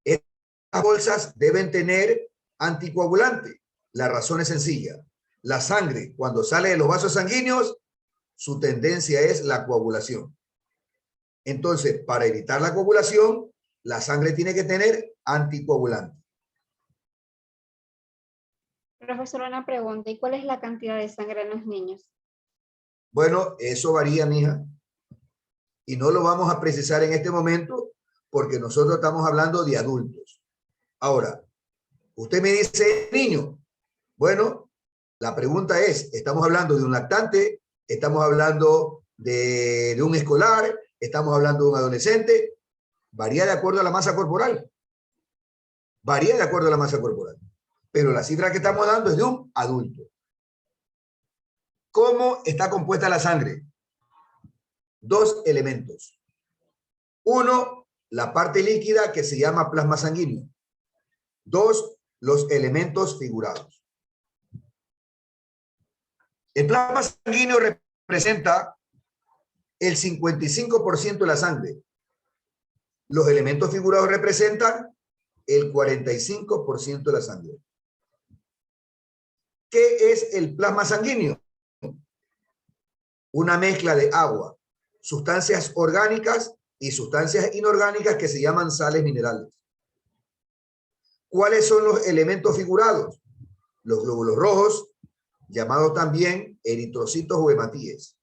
A: Estas bolsas deben tener anticoagulante. La razón es sencilla. La sangre, cuando sale de los vasos sanguíneos, su tendencia es la coagulación. Entonces, para evitar la coagulación, la sangre tiene que tener anticoagulante.
C: Profesor, una pregunta. ¿Y cuál es la cantidad de sangre en los niños?
A: Bueno, eso varía, mija. Y no lo vamos a precisar en este momento porque nosotros estamos hablando de adultos. Ahora, usted me dice niño. Bueno, la pregunta es, ¿estamos hablando de un lactante? ¿Estamos hablando de un escolar? ¿Estamos hablando de un adolescente? Varía de acuerdo a la masa corporal. Varía de acuerdo a la masa corporal. Pero la cifra que estamos dando es de un adulto. ¿Cómo está compuesta la sangre? 2 elementos. Uno, la parte líquida que se llama plasma sanguíneo. 2, los elementos figurados. El plasma sanguíneo representa el 55% de la sangre. Los elementos figurados representan el 45% de la sangre. ¿Qué es el plasma sanguíneo? Una mezcla de agua, sustancias orgánicas y sustancias inorgánicas que se llaman sales minerales. ¿Cuáles son los elementos figurados? Los glóbulos rojos, llamados también eritrocitos o hematíes.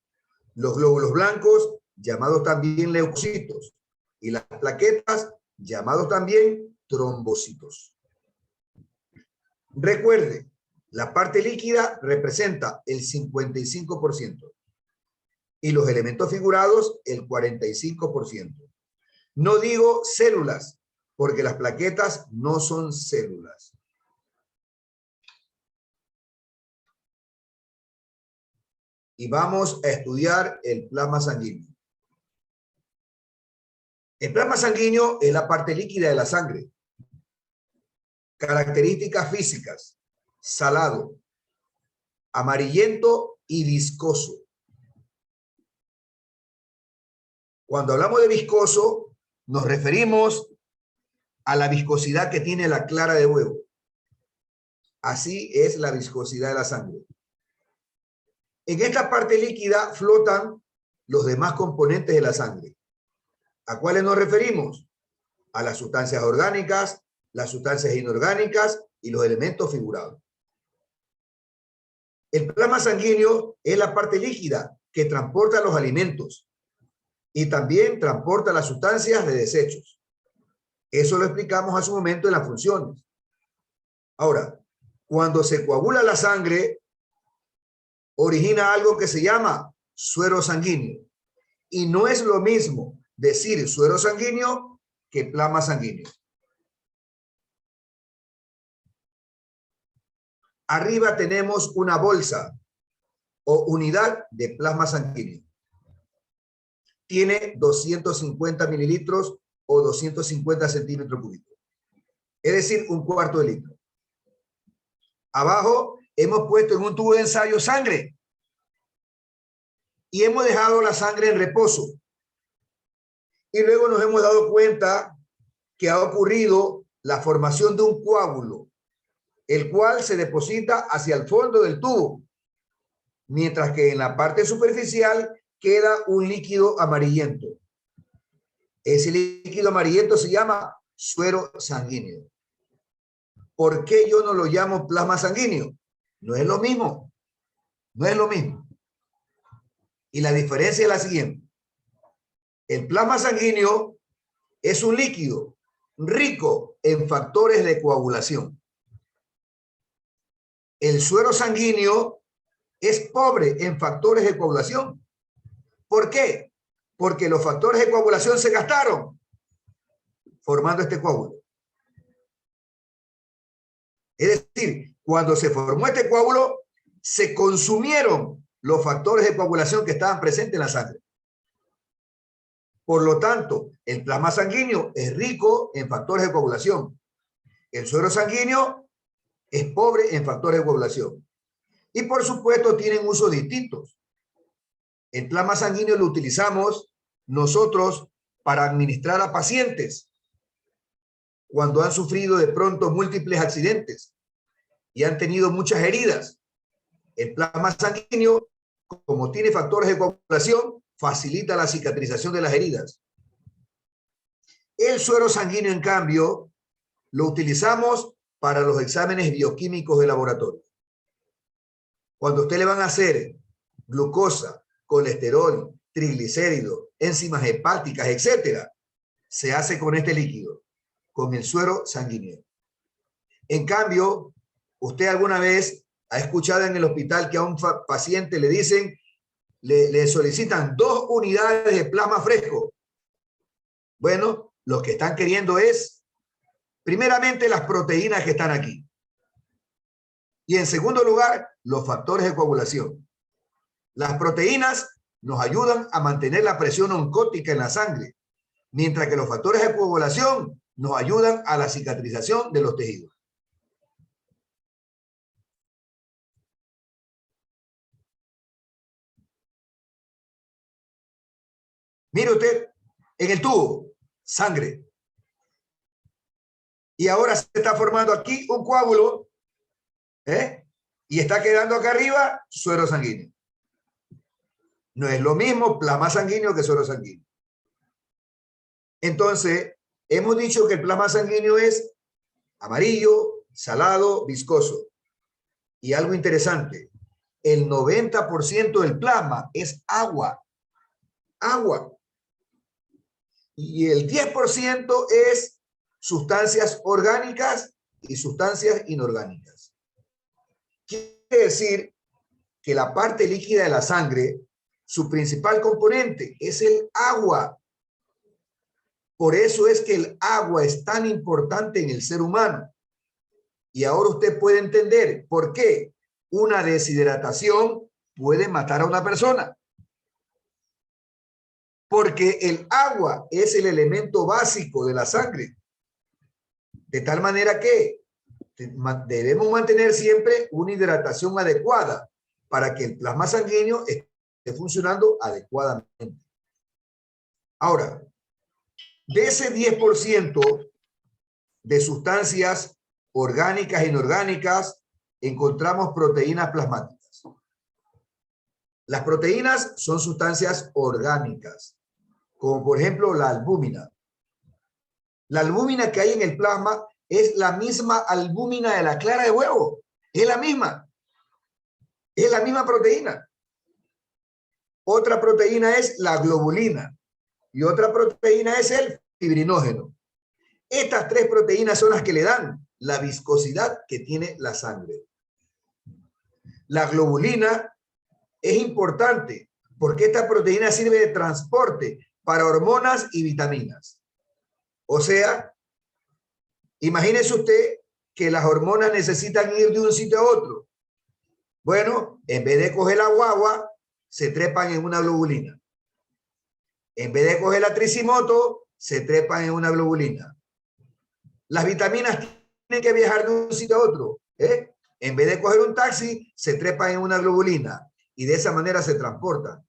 A: Los glóbulos blancos, llamados también leucocitos. Y las plaquetas, llamados también trombocitos. Recuerde, la parte líquida representa el 55% y los elementos figurados el 45%. No digo células, porque las plaquetas no son células. Y vamos a estudiar el plasma sanguíneo. El plasma sanguíneo es la parte líquida de la sangre. Características físicas: salado, amarillento y viscoso. Cuando hablamos de viscoso, nos referimos a la viscosidad que tiene la clara de huevo. Así es la viscosidad de la sangre. En esta parte líquida flotan los demás componentes de la sangre. ¿A cuáles nos referimos? A las sustancias orgánicas, las sustancias inorgánicas y los elementos figurados. El plasma sanguíneo es la parte líquida que transporta los alimentos y también transporta las sustancias de desechos. Eso lo explicamos hace un momento en las funciones. Ahora, cuando se coagula la sangre, origina algo que se llama suero sanguíneo. Y no es lo mismo decir suero sanguíneo que plasma sanguíneo. Arriba tenemos una bolsa o unidad de plasma sanguíneo. Tiene 250 mililitros o 250 centímetros cúbicos. Es decir, un cuarto de litro. Abajo hemos puesto en un tubo de ensayo sangre. Y hemos dejado la sangre en reposo. Y luego nos hemos dado cuenta que ha ocurrido la formación de un coágulo, el cual se deposita hacia el fondo del tubo, mientras que en la parte superficial queda un líquido amarillento. Ese líquido amarillento se llama suero sanguíneo. ¿Por qué yo no lo llamo plasma sanguíneo? No es lo mismo. No es lo mismo. Y la diferencia es la siguiente. El plasma sanguíneo es un líquido rico en factores de coagulación. El suero sanguíneo es pobre en factores de coagulación. ¿Por qué? Porque los factores de coagulación se gastaron formando este coágulo. Es decir, cuando se formó este coágulo, se consumieron los factores de coagulación que estaban presentes en la sangre. Por lo tanto, el plasma sanguíneo es rico en factores de coagulación. El suero sanguíneo es pobre en factores de coagulación. Y por supuesto tienen usos distintos. El plasma sanguíneo lo utilizamos nosotros para administrar a pacientes cuando han sufrido de pronto múltiples accidentes y han tenido muchas heridas. El plasma sanguíneo, como tiene factores de coagulación, facilita la cicatrización de las heridas. El suero sanguíneo, en cambio, lo utilizamos para los exámenes bioquímicos de laboratorio. Cuando usted le van a hacer glucosa, colesterol, triglicéridos, enzimas hepáticas, etcétera, se hace con este líquido, con el suero sanguíneo. En cambio, usted alguna vez ha escuchado en el hospital que a un paciente le dicen, le solicitan 2 unidades de plasma fresco. Bueno, lo que están queriendo es, primeramente, las proteínas que están aquí. Y en segundo lugar, los factores de coagulación. Las proteínas nos ayudan a mantener la presión oncótica en la sangre, mientras que los factores de coagulación nos ayudan a la cicatrización de los tejidos. Mire usted, en el tubo, sangre. Y ahora se está formando aquí un coágulo, ¿eh? Y está quedando acá arriba suero sanguíneo. No es lo mismo plasma sanguíneo que suero sanguíneo. Entonces, hemos dicho que el plasma sanguíneo es amarillo, salado, viscoso. Y algo interesante, el 90% del plasma es agua. Agua. Y el 10% es sustancias orgánicas y sustancias inorgánicas. Quiere decir que la parte líquida de la sangre, su principal componente es el agua. Por eso es que el agua es tan importante en el ser humano. Y ahora usted puede entender por qué una deshidratación puede matar a una persona. Porque el agua es el elemento básico de la sangre. De tal manera que debemos mantener siempre una hidratación adecuada para que el plasma sanguíneo esté funcionando adecuadamente. Ahora, de ese 10% de sustancias orgánicas e inorgánicas, encontramos proteínas plasmáticas. Las proteínas son sustancias orgánicas, como por ejemplo la albúmina. La albúmina que hay en el plasma es la misma albúmina de la clara de huevo. Es la misma. Es la misma proteína. Otra proteína es la globulina y otra proteína es el fibrinógeno. Estas tres proteínas son las que le dan la viscosidad que tiene la sangre. La globulina es importante porque esta proteína sirve de transporte para hormonas y vitaminas. O sea, imagínese usted que las hormonas necesitan ir de un sitio a otro. Bueno, en vez de coger la guagua, se trepan en una globulina. En vez de coger la tricimoto, se trepan en una globulina. Las vitaminas tienen que viajar de un sitio a otro. En vez de coger un taxi, se trepan en una globulina y de esa manera se transportan.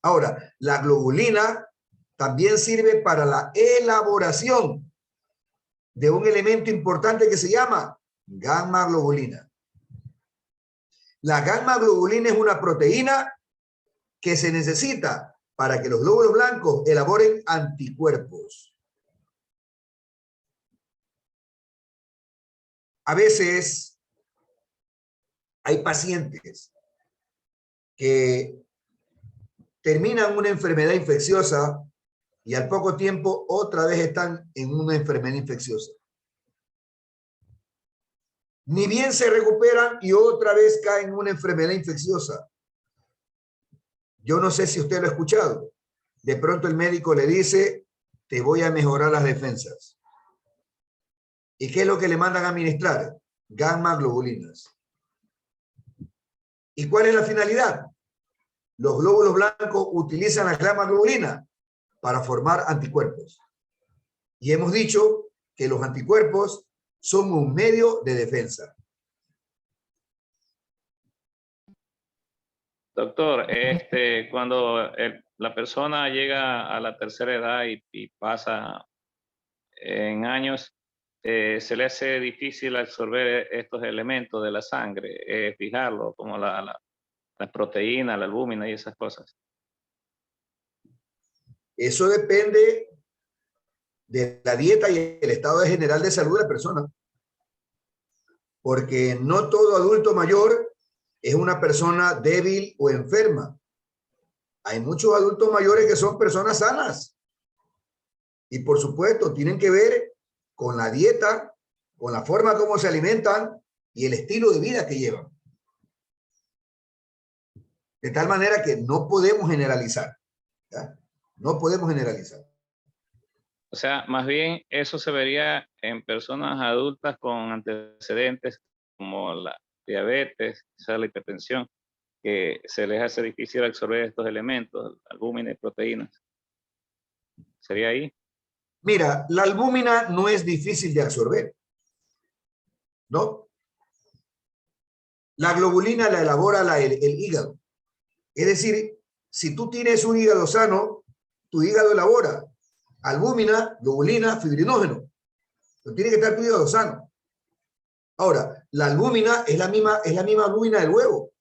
A: Ahora, la globulina también sirve para la elaboración de un elemento importante que se llama gamma globulina. La gamma globulina es una proteína que se necesita para que los glóbulos blancos elaboren anticuerpos. A veces hay pacientes que terminan una enfermedad infecciosa y al poco tiempo otra vez están en una enfermedad infecciosa. Ni bien se recuperan y otra vez caen en una enfermedad infecciosa. Yo no sé si usted lo ha escuchado. De pronto el médico le dice, te voy a mejorar las defensas. ¿Y qué es lo que le mandan a administrar? Gamma globulinas. ¿Y cuál es la finalidad? Los glóbulos blancos utilizan la gamma globulina para formar anticuerpos. Y hemos dicho que los anticuerpos son un medio de defensa.
D: Doctor, cuando la persona llega a la tercera edad y pasa en años, se le hace difícil absorber estos elementos de la sangre, fijarlo, como la proteína, la albúmina y esas cosas.
A: Eso depende de la dieta y el estado general de salud de la persona. Porque no todo adulto mayor es una persona débil o enferma. Hay muchos adultos mayores que son personas sanas. Y por supuesto, tienen que ver con la dieta, con la forma como se alimentan y el estilo de vida que llevan. De tal manera que no podemos generalizar. ¿Ya? No podemos generalizar.
D: O sea, más bien eso se vería en personas adultas con antecedentes como la diabetes, quizás la hipertensión, que se les hace difícil absorber estos elementos, albúmina y proteínas. ¿Sería ahí?
A: Mira, la albúmina no es difícil de absorber, ¿no? La globulina la elabora el hígado. Es decir, si tú tienes un hígado sano, tu hígado elabora albúmina, globulina, fibrinógeno. Pero tiene que estar tu hígado sano. Ahora, la albúmina es la misma albúmina del huevo.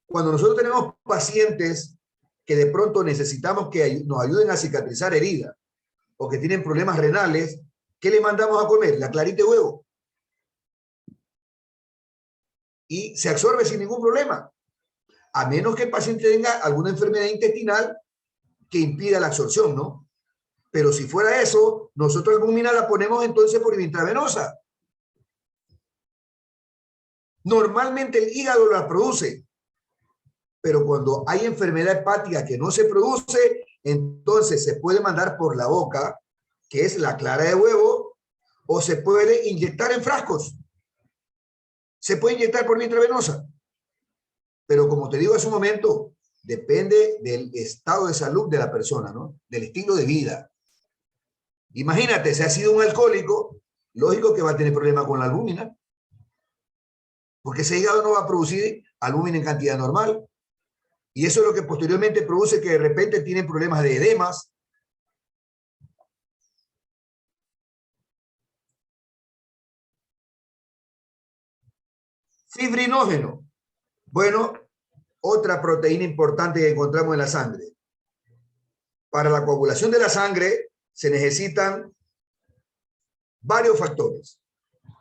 A: Cuando nosotros tenemos pacientes que de pronto necesitamos que nos ayuden a cicatrizar heridas o que tienen problemas renales, ¿qué le mandamos a comer? La clarita de huevo. Y se absorbe sin ningún problema, a menos que el paciente tenga alguna enfermedad intestinal que impida la absorción, ¿no? Pero si fuera eso, nosotros albúmina la ponemos entonces por intravenosa. Normalmente el hígado la produce, pero cuando hay enfermedad hepática que no se produce, entonces se puede mandar por la boca, que es la clara de huevo, o se puede inyectar en frascos. Se puede inyectar por vía intravenosa. Pero como te digo hace un momento, depende del estado de salud de la persona, ¿no? Del estilo de vida. Imagínate, si ha sido un alcohólico, lógico que va a tener problemas con la albúmina, porque ese hígado no va a producir albúmina en cantidad normal. Y eso es lo que posteriormente produce que de repente tienen problemas de edemas. Fibrinógeno. Bueno, otra proteína importante que encontramos en la sangre. Para la coagulación de la sangre se necesitan varios factores,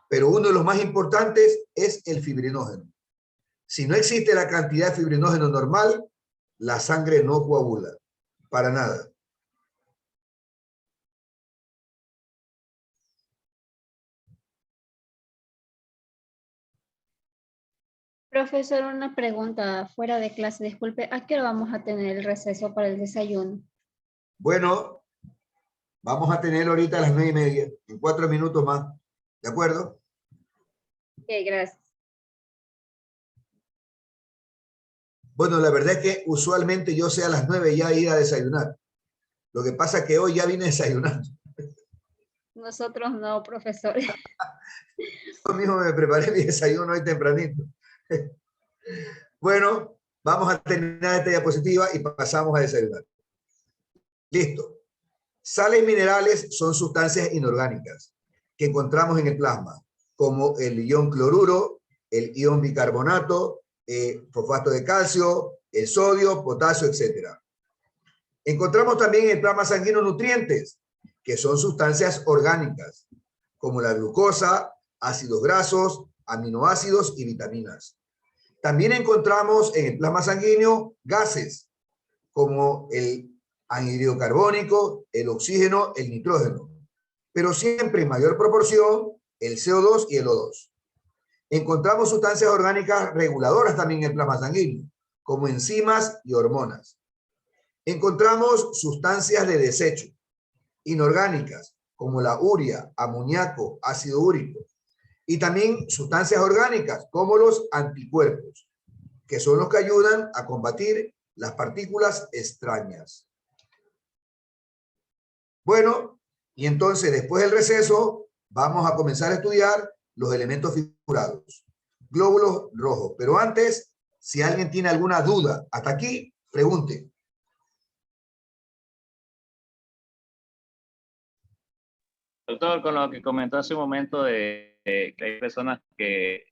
A: pero uno de los más importantes es el fibrinógeno. Si no existe la cantidad de fibrinógeno normal, la sangre no coagula, para nada.
C: Profesor, una pregunta fuera de clase, disculpe, ¿a qué hora vamos a tener el receso para el desayuno?
A: Bueno, vamos a tener ahorita a las 9:30, en 4 minutos más. ¿De acuerdo?
C: Ok, gracias.
A: Bueno, la verdad es que usualmente yo sé a las 9 ya ir a desayunar. Lo que pasa es que hoy ya vine desayunando.
C: Nosotros no, profesor.
A: Yo mismo me preparé mi desayuno hoy tempranito. Bueno, vamos a terminar esta diapositiva y pasamos a desayunar. Listo. Sales minerales son sustancias inorgánicas que encontramos en el plasma, como el ion cloruro, el ion bicarbonato, fosfato de calcio, el sodio, potasio, etc. Encontramos también en el plasma sanguíneo nutrientes, que son sustancias orgánicas, como la glucosa, ácidos grasos, aminoácidos y vitaminas. También encontramos en el plasma sanguíneo gases, como el anhídrido carbónico, el oxígeno, el nitrógeno, pero siempre en mayor proporción el CO2 y el O2. Encontramos sustancias orgánicas reguladoras también en el plasma sanguíneo, como enzimas y hormonas. Encontramos sustancias de desecho, inorgánicas, como la urea, amoníaco, ácido úrico, y también sustancias orgánicas, como los anticuerpos, que son los que ayudan a combatir las partículas extrañas. Bueno, y entonces después del receso vamos a comenzar a estudiar los elementos figurados, glóbulos rojos. Pero antes, si alguien tiene alguna duda hasta aquí, pregunte.
D: Doctor, con lo que comentó hace un momento de que hay personas que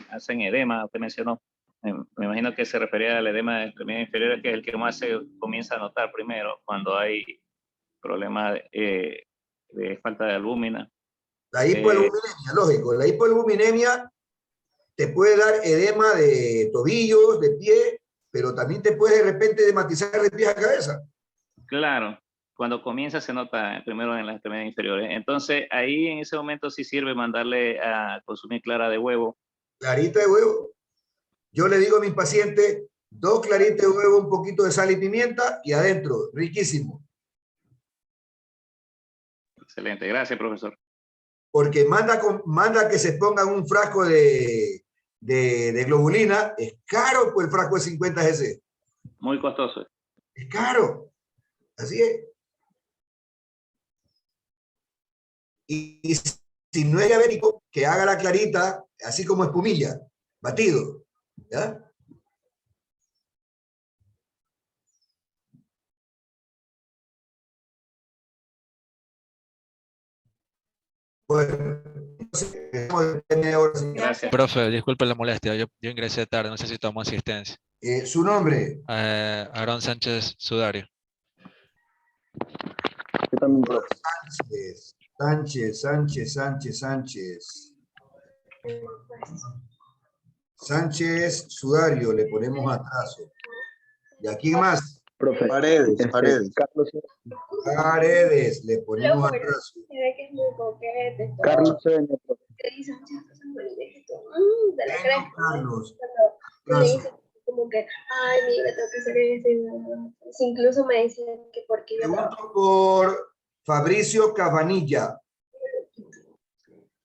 D: hacen edema, usted mencionó, me imagino que se refería al edema de extremidad inferior, que es el que más se comienza a notar primero cuando hay problemas de falta de albúmina.
A: La hipoalbuminemia, lógico. La hipoalbuminemia te puede dar edema de tobillos, de pie, pero también te puede de repente dematizar de pies a cabeza.
D: Claro, cuando comienza se nota primero en las extremidades inferiores. Entonces, ahí en ese momento sí sirve mandarle a consumir clara de huevo.
A: Clarita de huevo. Yo le digo a mis pacientes, 2 claritas de huevo, un poquito de sal y pimienta y adentro, riquísimo.
D: Excelente, gracias, profesor.
A: Porque manda que se pongan un frasco de globulina, es caro pues el frasco de 50 cc.
D: Muy costoso.
A: Es caro. Así es. Y si no es diabético, que haga la clarita, así como espumilla, batido. ¿Ya? Bueno, entonces, media hora, señor.
D: Gracias.
H: Profe, disculpe la molestia, yo ingresé tarde, no sé si tomó asistencia.
A: Su nombre.
H: Aarón Sánchez Sudario.
I: Yo también, profe.
A: Sánchez Sudario, le ponemos atraso. ¿Y aquí más?
I: Profe,
J: Paredes, Paredes.
I: Carlos,
A: Paredes, le ponemos atraso.
I: Carlos Cedeño, profe.
A: Carlos.
K: Me dice como que, ay, mira, tengo que salir ese... Incluso me dice que porque yo...
A: Pregunto por Fabricio Cabanilla.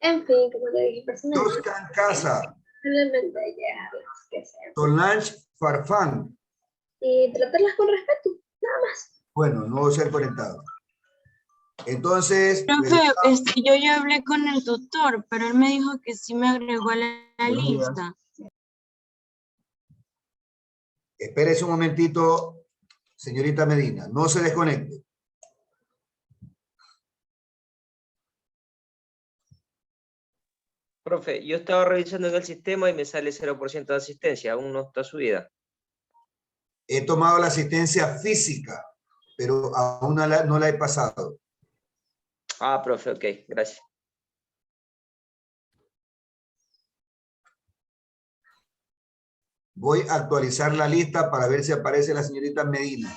K: En fin, como le dije, personalmente...
A: Toscan Casa.
K: Realmente ya, que sea.
A: Solange Farfán.
K: Y tratarlas con respeto, nada más.
A: Bueno, no ser conectado. Entonces...
L: Profe, yo ya hablé con el tutor, pero él me dijo que sí me agregó a la lista.
A: Espérese un momentito, señorita Medina, no se desconecte.
M: Profe, yo estaba revisando en el sistema y me sale 0% de asistencia, aún no está subida.
A: He tomado la asistencia física, pero aún no la he pasado.
M: Ah, profe, ok, gracias.
A: Voy a actualizar la lista para ver si aparece la señorita Medina.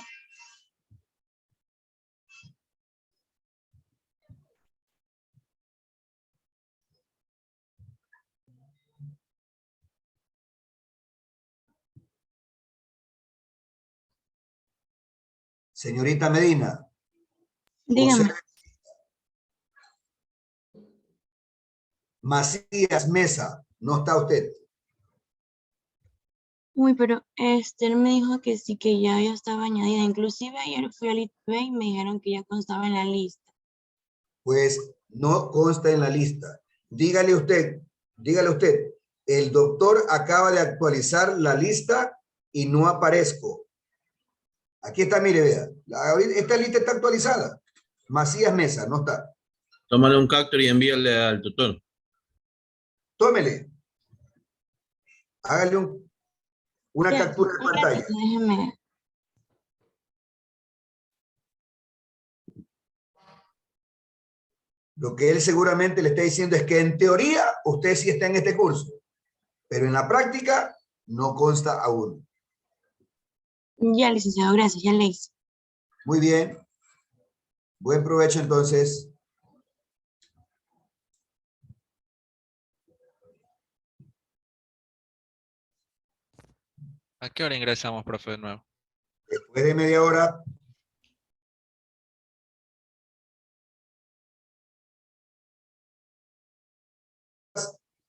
A: Señorita Medina.
L: Dígame.
A: José Macías Mesa, ¿no está usted?
L: Uy, pero él me dijo que sí, que ya estaba añadida. Inclusive ayer fui al ITV y me dijeron que ya constaba en la lista.
A: Pues no consta en la lista. Dígale usted, el doctor acaba de actualizar la lista y no aparezco. Aquí está, mire, vea. Esta lista está actualizada. Macías Mesa, no está.
J: Tómale un capture y envíale al tutor.
A: Tómele. Hágale una
L: Ya,
A: captura de pantalla.
L: Déjeme.
A: Lo que él seguramente le está diciendo es que en teoría usted sí está en este curso, pero en la práctica no consta aún.
L: Ya, licenciado, gracias, ya le hice.
A: Muy bien. Buen provecho entonces.
H: ¿A qué hora ingresamos, profe, de nuevo?
A: Después de media hora.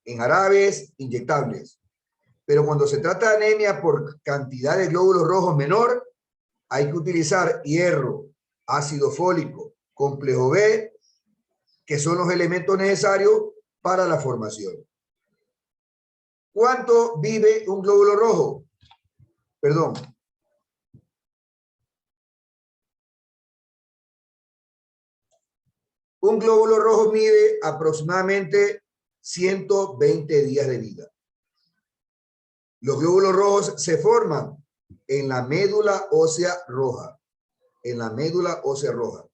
A: En árabes inyectables. Pero cuando se trata de anemia por cantidad de glóbulos rojos menor, hay que utilizar hierro, ácido fólico, complejo B, que son los elementos necesarios para la formación. ¿Cuánto vive un glóbulo rojo? Perdón. Un glóbulo rojo mide aproximadamente 120 días de vida. Los glóbulos rojos se forman en la médula ósea roja. En la médula ósea roja.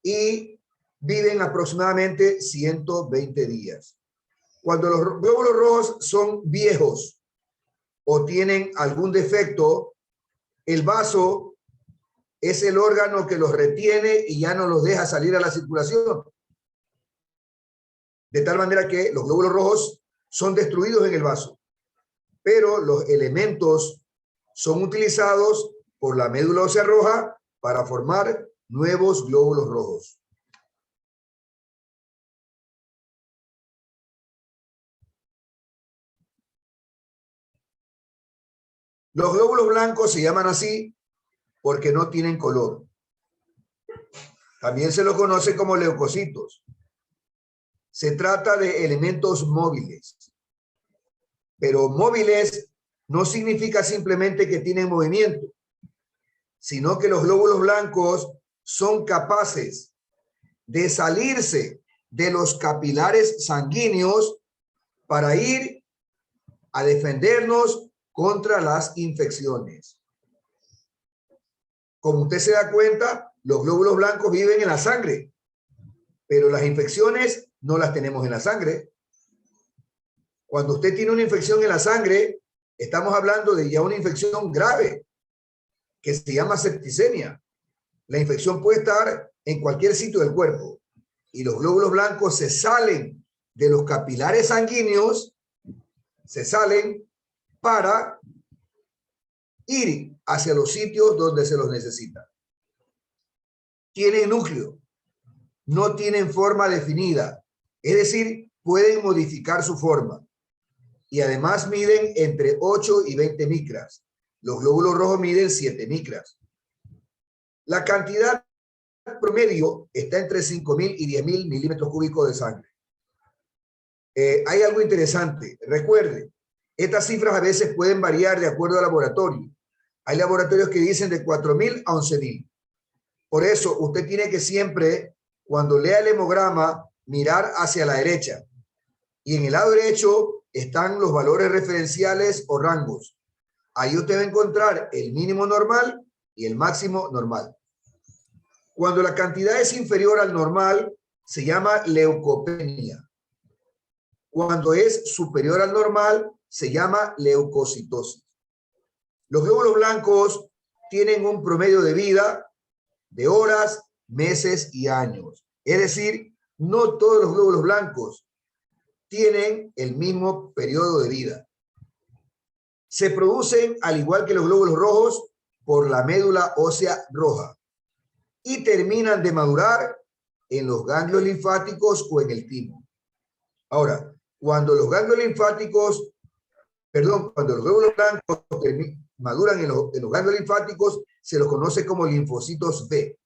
A: Y viven aproximadamente 120 días. Cuando los glóbulos rojos son viejos o tienen algún defecto, el vaso es el órgano que los retiene y ya no los deja salir a la circulación. De tal manera que los glóbulos rojos son destruidos en el vaso, pero los elementos son utilizados por la médula ósea roja para formar nuevos glóbulos rojos. Los glóbulos blancos se llaman así porque no tienen color. También se los conoce como leucocitos. Se trata de elementos móviles. Pero móviles no significa simplemente que tienen movimiento, sino que los glóbulos blancos son capaces de salirse de los capilares sanguíneos para ir a defendernos contra las infecciones. Como usted se da cuenta, los glóbulos blancos viven en la sangre, pero las infecciones no las tenemos en la sangre. Cuando usted tiene una infección en la sangre, estamos hablando de ya una infección grave que se llama septicemia. La infección puede estar en cualquier sitio del cuerpo y los glóbulos blancos se salen de los capilares sanguíneos, se salen para ir hacia los sitios donde se los necesita. Tienen núcleo, no tienen forma definida, es decir, pueden modificar su forma y además miden entre 8 y 20 micras. Los glóbulos rojos miden 7 micras. La cantidad promedio está entre 5.000 y 10.000 milímetros cúbicos de sangre. Hay algo interesante. Recuerde, estas cifras a veces pueden variar de acuerdo al laboratorio. Hay laboratorios que dicen de 4.000 a 11.000. Por eso, usted tiene que siempre, cuando lea el hemograma, mirar hacia la derecha. Y en el lado derecho están los valores referenciales o rangos. Ahí usted va a encontrar el mínimo normal y el máximo normal. Cuando la cantidad es inferior al normal, se llama leucopenia. Cuando es superior al normal, se llama leucocitosis. Los glóbulos blancos tienen un promedio de vida de horas, meses y años. Es decir, no todos los glóbulos blancos tienen el mismo periodo de vida. Se producen, al igual que los glóbulos rojos, por la médula ósea roja y terminan de madurar en los ganglios linfáticos o en el timo. Ahora, cuando los ganglios linfáticos, cuando los glóbulos blancos maduran en los ganglios linfáticos, se los conoce como linfocitos B.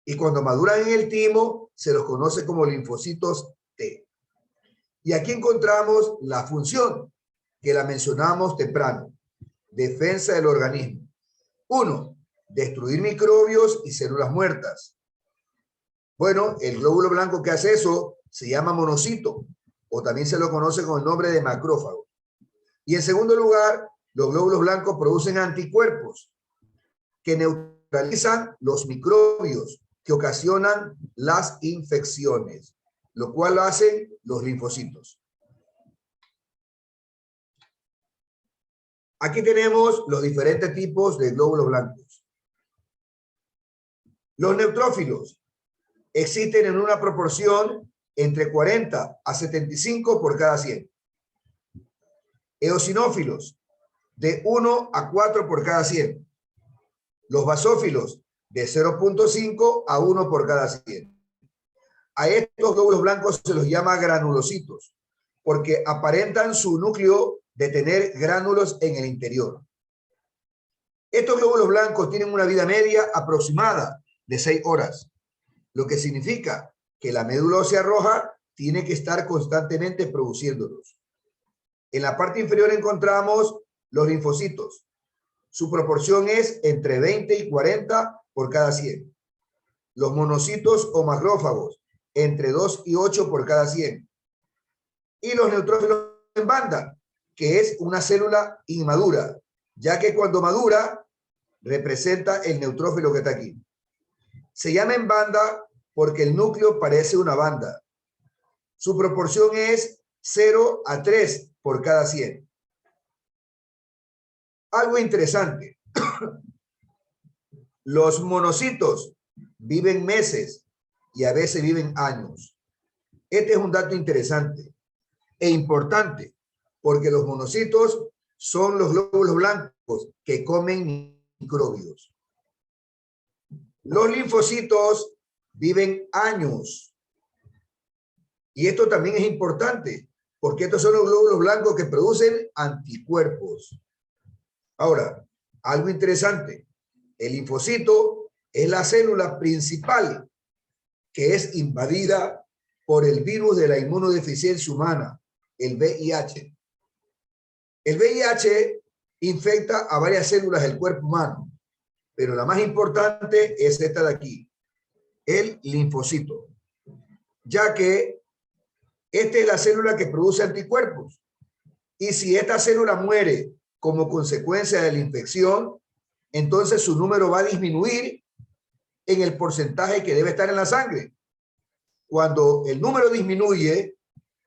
A: Y cuando maduran en el timo, se los conoce como linfocitos T. Y aquí encontramos la función que la mencionamos temprano. Defensa del organismo. 1. Destruir microbios y células muertas. Bueno, el glóbulo blanco que hace eso se llama monocito, o también se lo conoce con el nombre de macrófago. Y en segundo lugar, los glóbulos blancos producen anticuerpos que neutralizan los microbios que ocasionan las infecciones, lo cual lo hacen los linfocitos. Aquí tenemos los diferentes tipos de glóbulos blancos. Los neutrófilos existen en una proporción entre 40 a 75 por cada 100. Eosinófilos, de 1 a 4 por cada 100. Los basófilos, de 0.5 a 1 por cada 100. A estos glóbulos blancos se los llama granulocitos, porque aparentan su núcleo de tener gránulos en el interior. Estos glóbulos blancos tienen una vida media aproximada de 6 horas, lo que significa que la médula ósea roja tiene que estar constantemente produciéndolos. En la parte inferior encontramos los linfocitos. Su proporción es entre 20 y 40 por cada 100. Los monocitos o macrófagos, entre 2 y 8 por cada 100. Y los neutrófilos en banda, que es una célula inmadura, ya que cuando madura representa el neutrófilo que está aquí. Se llama en banda porque el núcleo parece una banda. Su proporción es 0 a 3 por cada 100. Algo interesante. Los monocitos viven meses y a veces viven años. Este es un dato interesante e importante porque los monocitos son los glóbulos blancos que comen microbios. Los linfocitos viven años. Y esto también es importante, porque estos son los glóbulos blancos que producen anticuerpos. Ahora, algo interesante. El linfocito es la célula principal que es invadida por el virus de la inmunodeficiencia humana, el VIH. El VIH infecta a varias células del cuerpo humano, pero la más importante es esta de aquí, el linfocito. ya que esta es la célula que produce anticuerpos. Y si esta célula muere como consecuencia de la infección, entonces su número va a disminuir en el porcentaje que debe estar en la sangre. Cuando el número disminuye,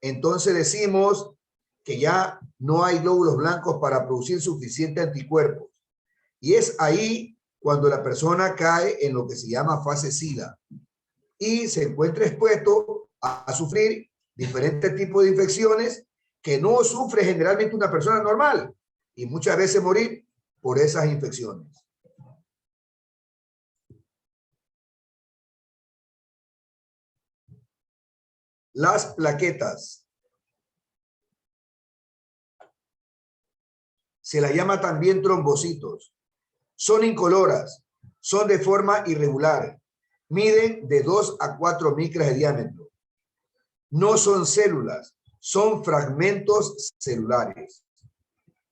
A: entonces decimos que ya no hay glóbulos blancos para producir suficiente anticuerpos. Y es ahí cuando la persona cae en lo que se llama fase SIDA y se encuentra expuesto a sufrir diferentes tipos de infecciones que no sufre generalmente una persona normal y muchas veces morir por esas infecciones. Las plaquetas. Se las llama también trombocitos. Son incoloras, son de forma irregular, miden de 2 a 4 micras de diámetro. No son células, son fragmentos celulares.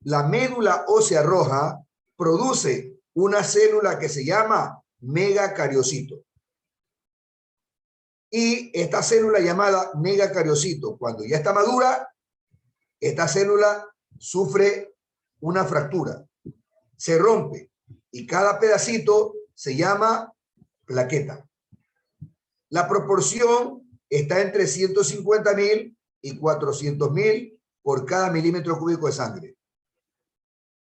A: La médula ósea roja produce una célula que se llama megacariocito. Y esta célula llamada megacariocito, cuando ya está madura, esta célula sufre una fractura, se rompe y cada pedacito se llama plaqueta. La proporción está entre 150.000 y 400.000 por cada milímetro cúbico de sangre.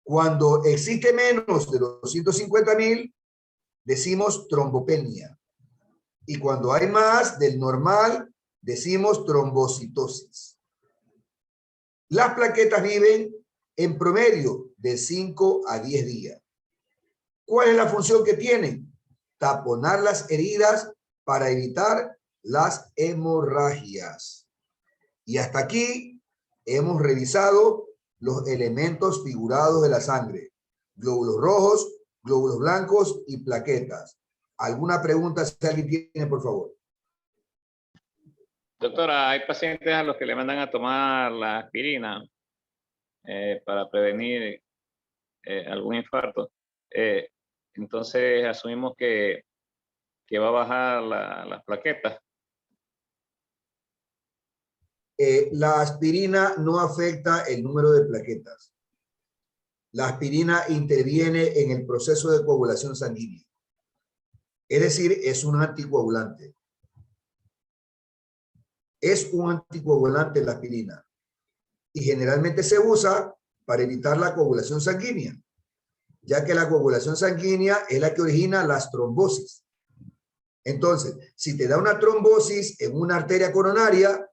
A: Cuando existe menos de los 150.000, decimos trombopenia. Y cuando hay más del normal, decimos trombocitosis. Las plaquetas viven en promedio de 5 a 10 días. ¿Cuál es la función que tienen? Taponar las heridas para evitar las hemorragias. Y hasta aquí hemos revisado los elementos figurados de la sangre: glóbulos rojos, glóbulos blancos y plaquetas. ¿Alguna pregunta si alguien tiene, por favor?
D: Doctora, hay pacientes a los que le mandan a tomar la aspirina para prevenir algún infarto. Entonces asumimos que va a bajar las plaquetas.
A: La aspirina no afecta el número de plaquetas. La aspirina interviene en el proceso de coagulación sanguínea. Es decir, es un anticoagulante. Es un anticoagulante la aspirina. Y generalmente se usa para evitar la coagulación sanguínea, ya que la coagulación sanguínea es la que origina las trombosis. Entonces, si te da una trombosis en una arteria coronaria,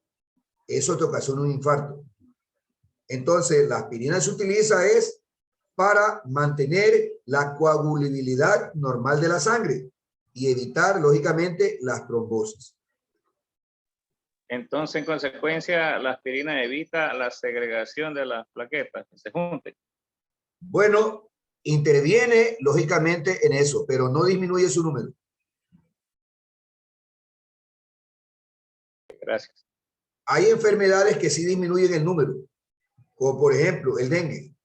A: eso te ocasiona un infarto. Entonces, la aspirina se utiliza es para mantener la coagulabilidad normal de la sangre y evitar, lógicamente, las trombosis.
D: Entonces, en consecuencia, la aspirina evita la segregación de las plaquetas, que se junten.
A: Bueno, interviene, lógicamente, en eso, pero no disminuye su número.
D: Gracias.
A: Hay enfermedades que sí disminuyen el número, como por ejemplo el dengue.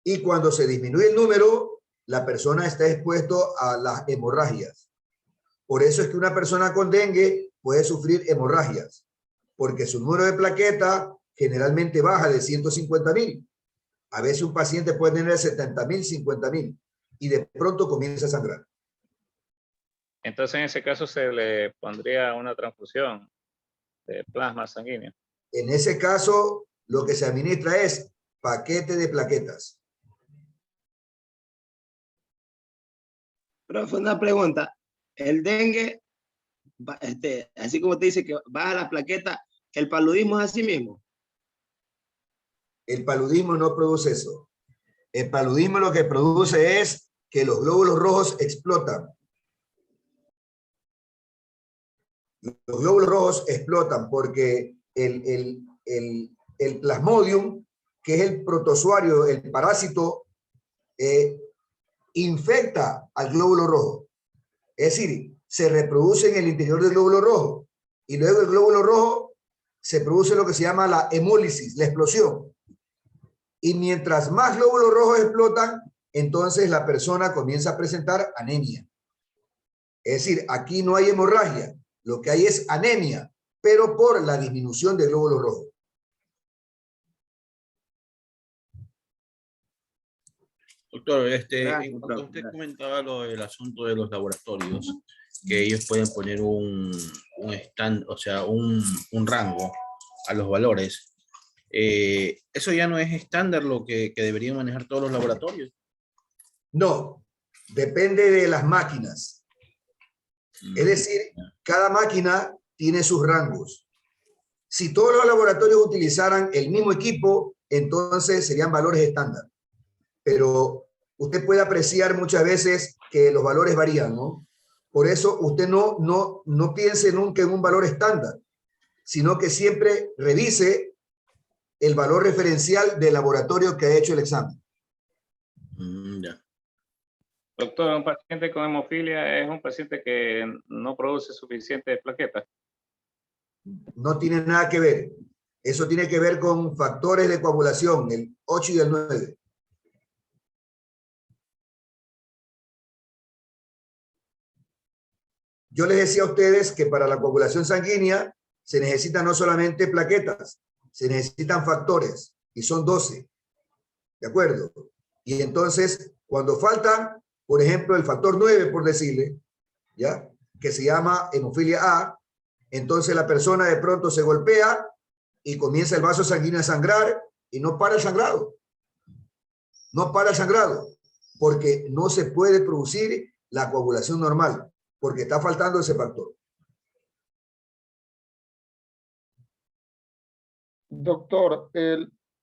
A: Y cuando se disminuye el número, la persona está expuesto a las hemorragias. Por eso es que una persona con dengue puede sufrir hemorragias, porque su número de plaqueta generalmente baja de 150.000. A veces un paciente puede tener 70.000, 50.000 y de pronto comienza a sangrar.
D: Entonces, en ese caso, se le pondría una transfusión de plasma sanguíneo.
A: En ese caso, lo que se administra es paquete de plaquetas.
N: Profe, una pregunta. El dengue, así como te dice que baja la plaqueta, ¿el paludismo es así mismo?
A: El paludismo no produce eso. El paludismo lo que produce es que los glóbulos rojos explotan. Los glóbulos rojos explotan porque el plasmodium, que es el protozoario, el parásito, infecta al glóbulo rojo. Es decir, se reproduce en el interior del glóbulo rojo y luego el glóbulo rojo se produce lo que se llama la hemólisis, la explosión. Y mientras más glóbulos rojos explotan, entonces la persona comienza a presentar anemia. Es decir, aquí no hay hemorragia, lo que hay es anemia, pero por la disminución de glóbulos rojos.
J: Doctor,
N: Gracias,
J: en
N: doctor.
J: cuanto usted comentaba lo del asunto de los laboratorios, que ellos pueden poner un stand, o sea, un rango a los valores. ¿Eso ya no es estándar lo que deberían manejar todos los laboratorios?
A: No, depende de las máquinas. Es decir, cada máquina tiene sus rangos. Si todos los laboratorios utilizaran el mismo equipo, entonces serían valores estándar. Pero usted puede apreciar muchas veces que los valores varían, ¿no? Por eso usted no piense nunca en un valor estándar, sino que siempre revise el valor referencial del laboratorio que ha hecho el examen.
J: Ya.
D: Doctor, un paciente con hemofilia es un paciente que no produce suficientes plaquetas.
A: No tiene nada que ver. Eso tiene que ver con factores de coagulación, el 8 y el 9. Yo les decía a ustedes que para la coagulación sanguínea se necesitan no solamente plaquetas, se necesitan factores, y son 12. ¿De acuerdo? Y entonces, cuando faltan, por ejemplo, el factor 9, por decirle, ¿ya? Que se llama hemofilia A, entonces la persona de pronto se golpea y comienza el vaso sanguíneo a sangrar y no para el sangrado. No para el sangrado, porque no se puede producir la coagulación normal, porque está faltando ese factor.
G: Doctor,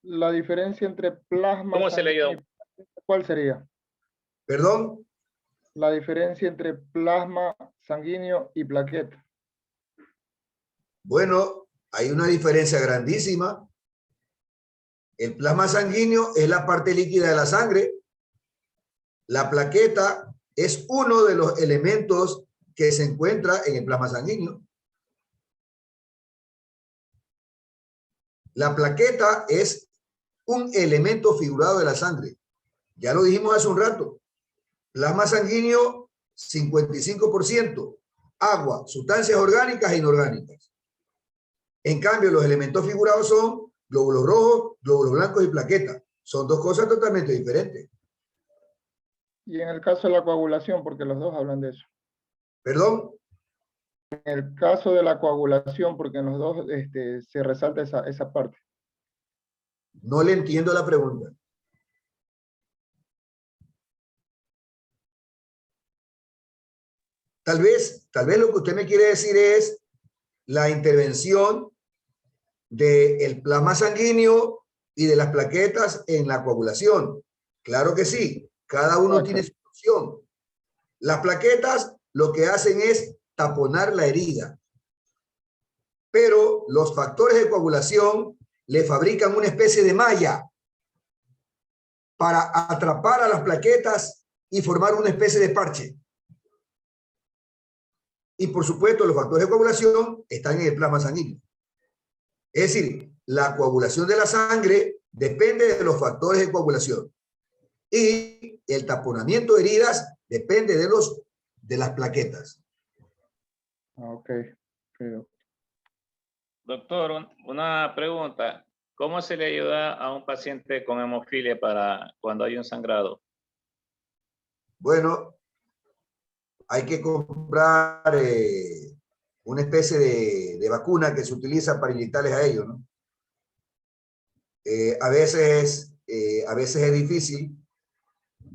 G: la diferencia entre plasma
D: ¿Cómo se le
G: sanguíneo
D: dio?
G: y plaqueta, ¿cuál sería?
A: ¿Perdón?
G: La diferencia entre plasma sanguíneo y plaqueta.
A: Bueno, hay una diferencia grandísima. El plasma sanguíneo es la parte líquida de la sangre. La plaqueta es uno de los elementos que se encuentra en el plasma sanguíneo. La plaqueta es un elemento figurado de la sangre. Ya lo dijimos hace un rato. Plasma sanguíneo, 55%. Agua, sustancias orgánicas e inorgánicas. En cambio, los elementos figurados son glóbulos rojos, glóbulos blancos y plaquetas. Son dos cosas totalmente diferentes.
G: Y en el caso de la coagulación, porque los dos hablan de eso.
A: ¿Perdón?
G: En el caso de la coagulación, porque en los dos se resalta esa parte.
A: No le entiendo la pregunta. Tal vez lo que usted me quiere decir es la intervención del plasma sanguíneo y de las plaquetas en la coagulación. Claro que sí, cada uno tiene su función. Las plaquetas lo que hacen es taponar la herida, pero los factores de coagulación le fabrican una especie de malla para atrapar a las plaquetas y formar una especie de parche. Y por supuesto, los factores de coagulación están en el plasma sanguíneo. Es decir, la coagulación de la sangre depende de los factores de coagulación. Y el taponamiento de heridas depende de las plaquetas.
G: Ok.
D: Doctor, una pregunta. ¿Cómo se le ayuda a un paciente con hemofilia para cuando hay un sangrado?
A: Bueno, hay que comprar una especie de vacuna que se utiliza para inyectarles a ellos, ¿no? A veces es difícil,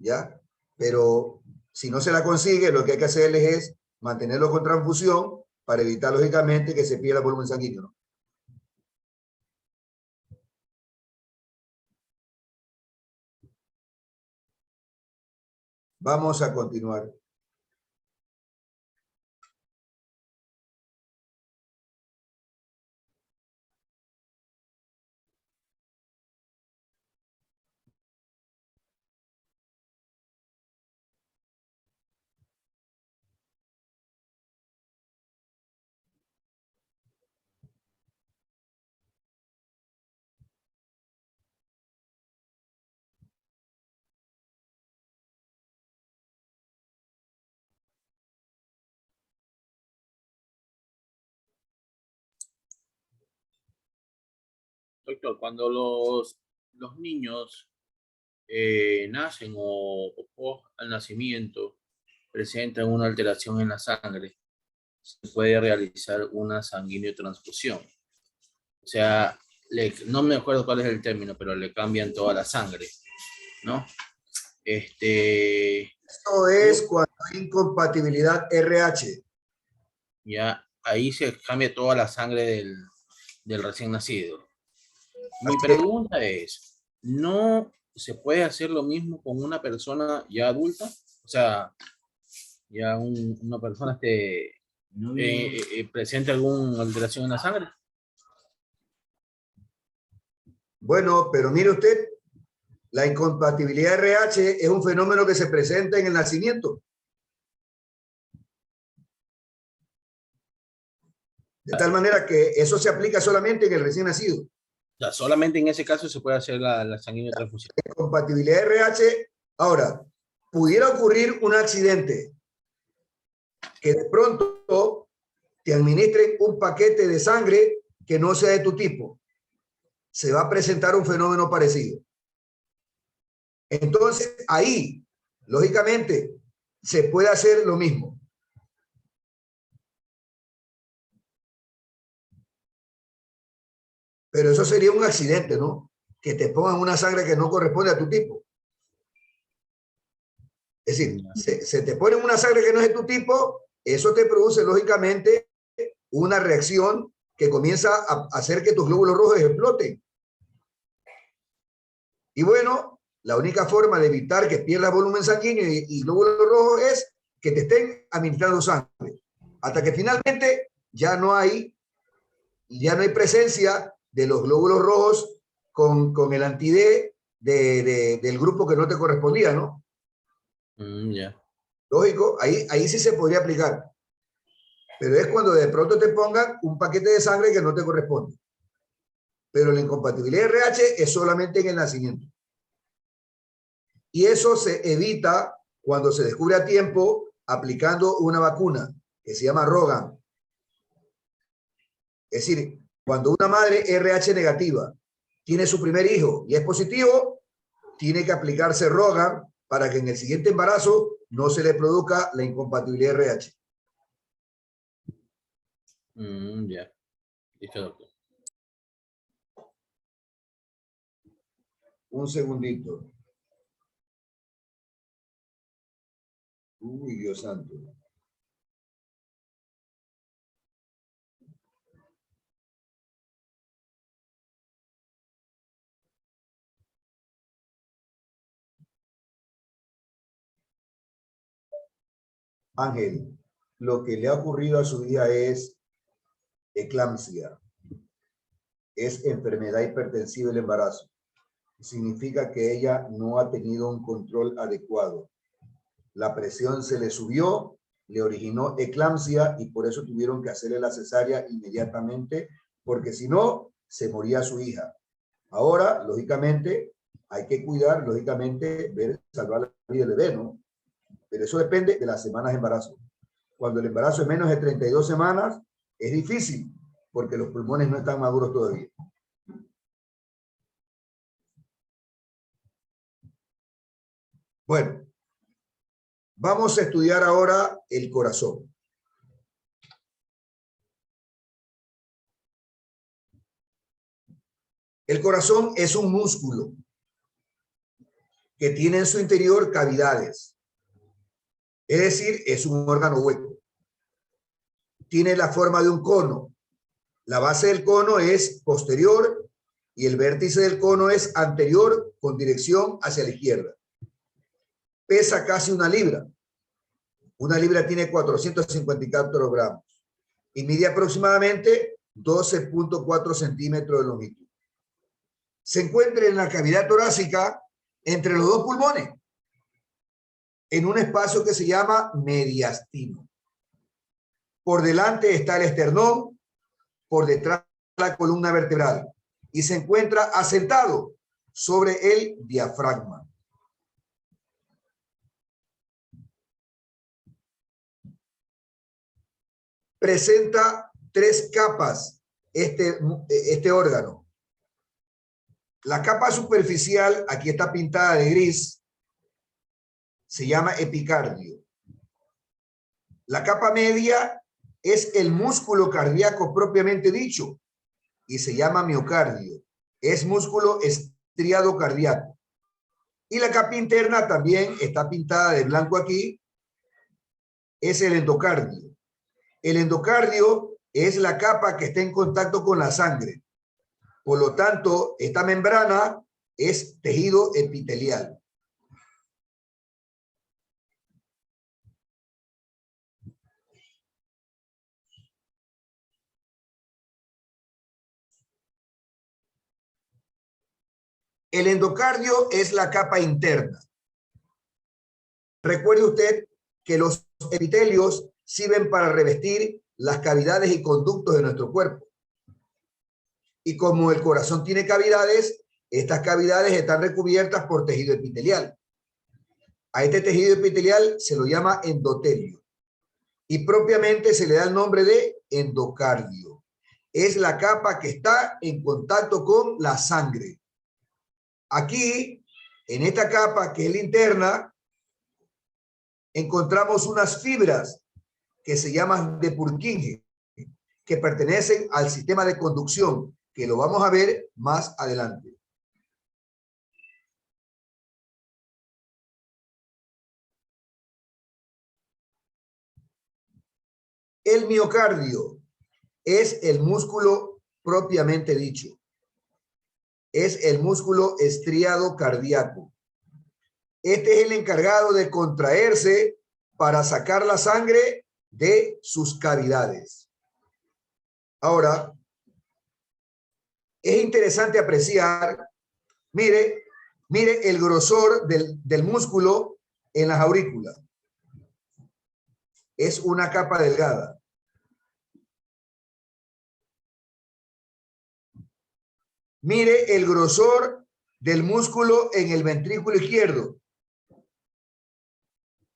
A: ¿ya? Pero si no se la consigue, lo que hay que hacerles es mantenerlo con transfusión para evitar, lógicamente, que se pierda el volumen sanguíneo, ¿no? Vamos a continuar.
J: Doctor, cuando los niños nacen o post al nacimiento presentan una alteración en la sangre, se puede realizar una sanguíneo-transfusión. O sea, no me acuerdo cuál es el término, pero le cambian toda la sangre, ¿no?
A: Esto es cuando hay incompatibilidad RH.
J: Ya, ahí se cambia toda la sangre del recién nacido. Mi pregunta es, ¿no se puede hacer lo mismo con una persona ya adulta? O sea, ya una persona presente alguna alteración en la sangre.
A: Bueno, pero mire usted, la incompatibilidad RH es un fenómeno que se presenta en el nacimiento. De tal manera que eso se aplica solamente en el recién nacido.
J: O sea, solamente en ese caso se puede hacer la sanguíneo-transfusión.
A: Incompatibilidad RH. Ahora, pudiera ocurrir un accidente que de pronto te administren un paquete de sangre que no sea de tu tipo. Se va a presentar un fenómeno parecido. Entonces, ahí, lógicamente, se puede hacer lo mismo. Pero eso sería un accidente, ¿no? Que te pongan una sangre que no corresponde a tu tipo. Es decir, se te pone una sangre que no es de tu tipo, eso te produce, lógicamente, una reacción que comienza a hacer que tus glóbulos rojos exploten. Y bueno, la única forma de evitar que pierdas volumen sanguíneo y glóbulos rojos es que te estén administrando sangre. Hasta que finalmente ya no hay presencia de los glóbulos rojos con el anti-D del grupo que no te correspondía, ¿no?
J: Ya.
A: Lógico, ahí sí se podría aplicar. Pero es cuando de pronto te pongan un paquete de sangre que no te corresponde. Pero la incompatibilidad RH es solamente en el nacimiento. Y eso se evita cuando se descubre a tiempo aplicando una vacuna que se llama Rogan. Es decir, cuando una madre RH negativa tiene su primer hijo y es positivo, tiene que aplicarse Rogan para que en el siguiente embarazo no se le produzca la incompatibilidad RH.
J: Ya. Listo, doctor.
A: Un segundito. Uy, Dios santo. Ángel, lo que le ha ocurrido a su hija es eclampsia. Es enfermedad hipertensiva del embarazo. Significa que ella no ha tenido un control adecuado. La presión se le subió, le originó eclampsia y por eso tuvieron que hacerle la cesárea inmediatamente, porque si no, se moría su hija. Ahora, lógicamente, hay que cuidar, lógicamente, salvar la vida del bebé, ¿no? Pero eso depende de las semanas de embarazo. Cuando el embarazo es menos de 32 semanas, es difícil, porque los pulmones no están maduros todavía. Bueno, vamos a estudiar ahora el corazón. El corazón es un músculo que tiene en su interior cavidades. Es decir, es un órgano hueco. Tiene la forma de un cono. La base del cono es posterior y el vértice del cono es anterior con dirección hacia la izquierda. Pesa casi 1 libra. 1 libra tiene 454 gramos y mide aproximadamente 12.4 centímetros de longitud. Se encuentra en la cavidad torácica entre los dos pulmones, en un espacio que se llama mediastino. Por delante está el esternón, por detrás la columna vertebral y se encuentra asentado sobre el diafragma. Presenta 3 capas este órgano. La capa superficial, aquí está pintada de gris, se llama epicardio. La capa media es el músculo cardíaco propiamente dicho y se llama miocardio. Es músculo estriado cardíaco. Y la capa interna también está pintada de blanco aquí, es el endocardio. El endocardio es la capa que está en contacto con la sangre. Por lo tanto, esta membrana es tejido epitelial. El endocardio es la capa interna. Recuerde usted que los epitelios sirven para revestir las cavidades y conductos de nuestro cuerpo. Y como el corazón tiene cavidades, estas cavidades están recubiertas por tejido epitelial. A este tejido epitelial se lo llama endotelio. Y propiamente se le da el nombre de endocardio. Es la capa que está en contacto con la sangre. Aquí, en esta capa que es la interna, encontramos unas fibras que se llaman de Purkinje, que pertenecen al sistema de conducción, que lo vamos a ver más adelante. El miocardio es el músculo propiamente dicho. Es el músculo estriado cardíaco. Este es el encargado de contraerse para sacar la sangre de sus cavidades. Ahora, es interesante apreciar, mire el grosor del músculo en las aurículas. Es una capa delgada. Mire el grosor del músculo en el ventrículo izquierdo.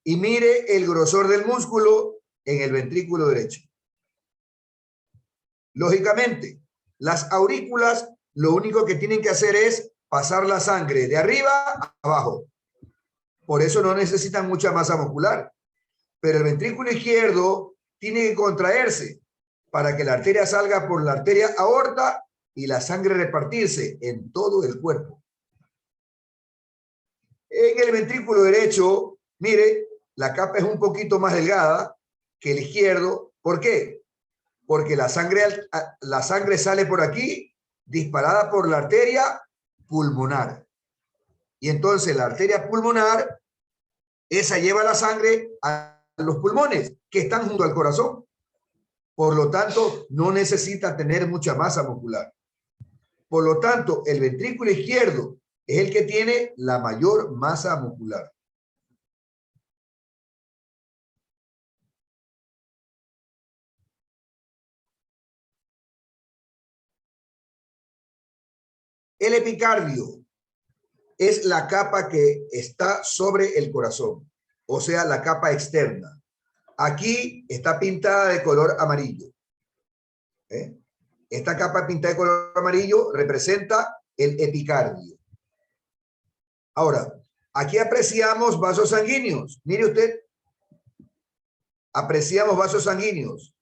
A: Y mire el grosor del músculo en el ventrículo derecho. Lógicamente, las aurículas lo único que tienen que hacer es pasar la sangre de arriba a abajo. Por eso no necesitan mucha masa muscular. Pero el ventrículo izquierdo tiene que contraerse para que la arteria salga por la arteria aorta y la sangre repartirse en todo el cuerpo. En el ventrículo derecho, mire, la capa es un poquito más delgada que el izquierdo. ¿Por qué? Porque la sangre sale por aquí, disparada por la arteria pulmonar. Y entonces la arteria pulmonar, esa lleva la sangre a los pulmones, que están junto al corazón. Por lo tanto, no necesita tener mucha masa muscular. Por lo tanto, el ventrículo izquierdo es el que tiene la mayor masa muscular. El epicardio es la capa que está sobre el corazón, o sea, la capa externa. Aquí está pintada de color amarillo. Esta capa pintada de color amarillo representa el epicardio. Ahora, aquí apreciamos vasos sanguíneos. Mire usted, apreciamos vasos sanguíneos.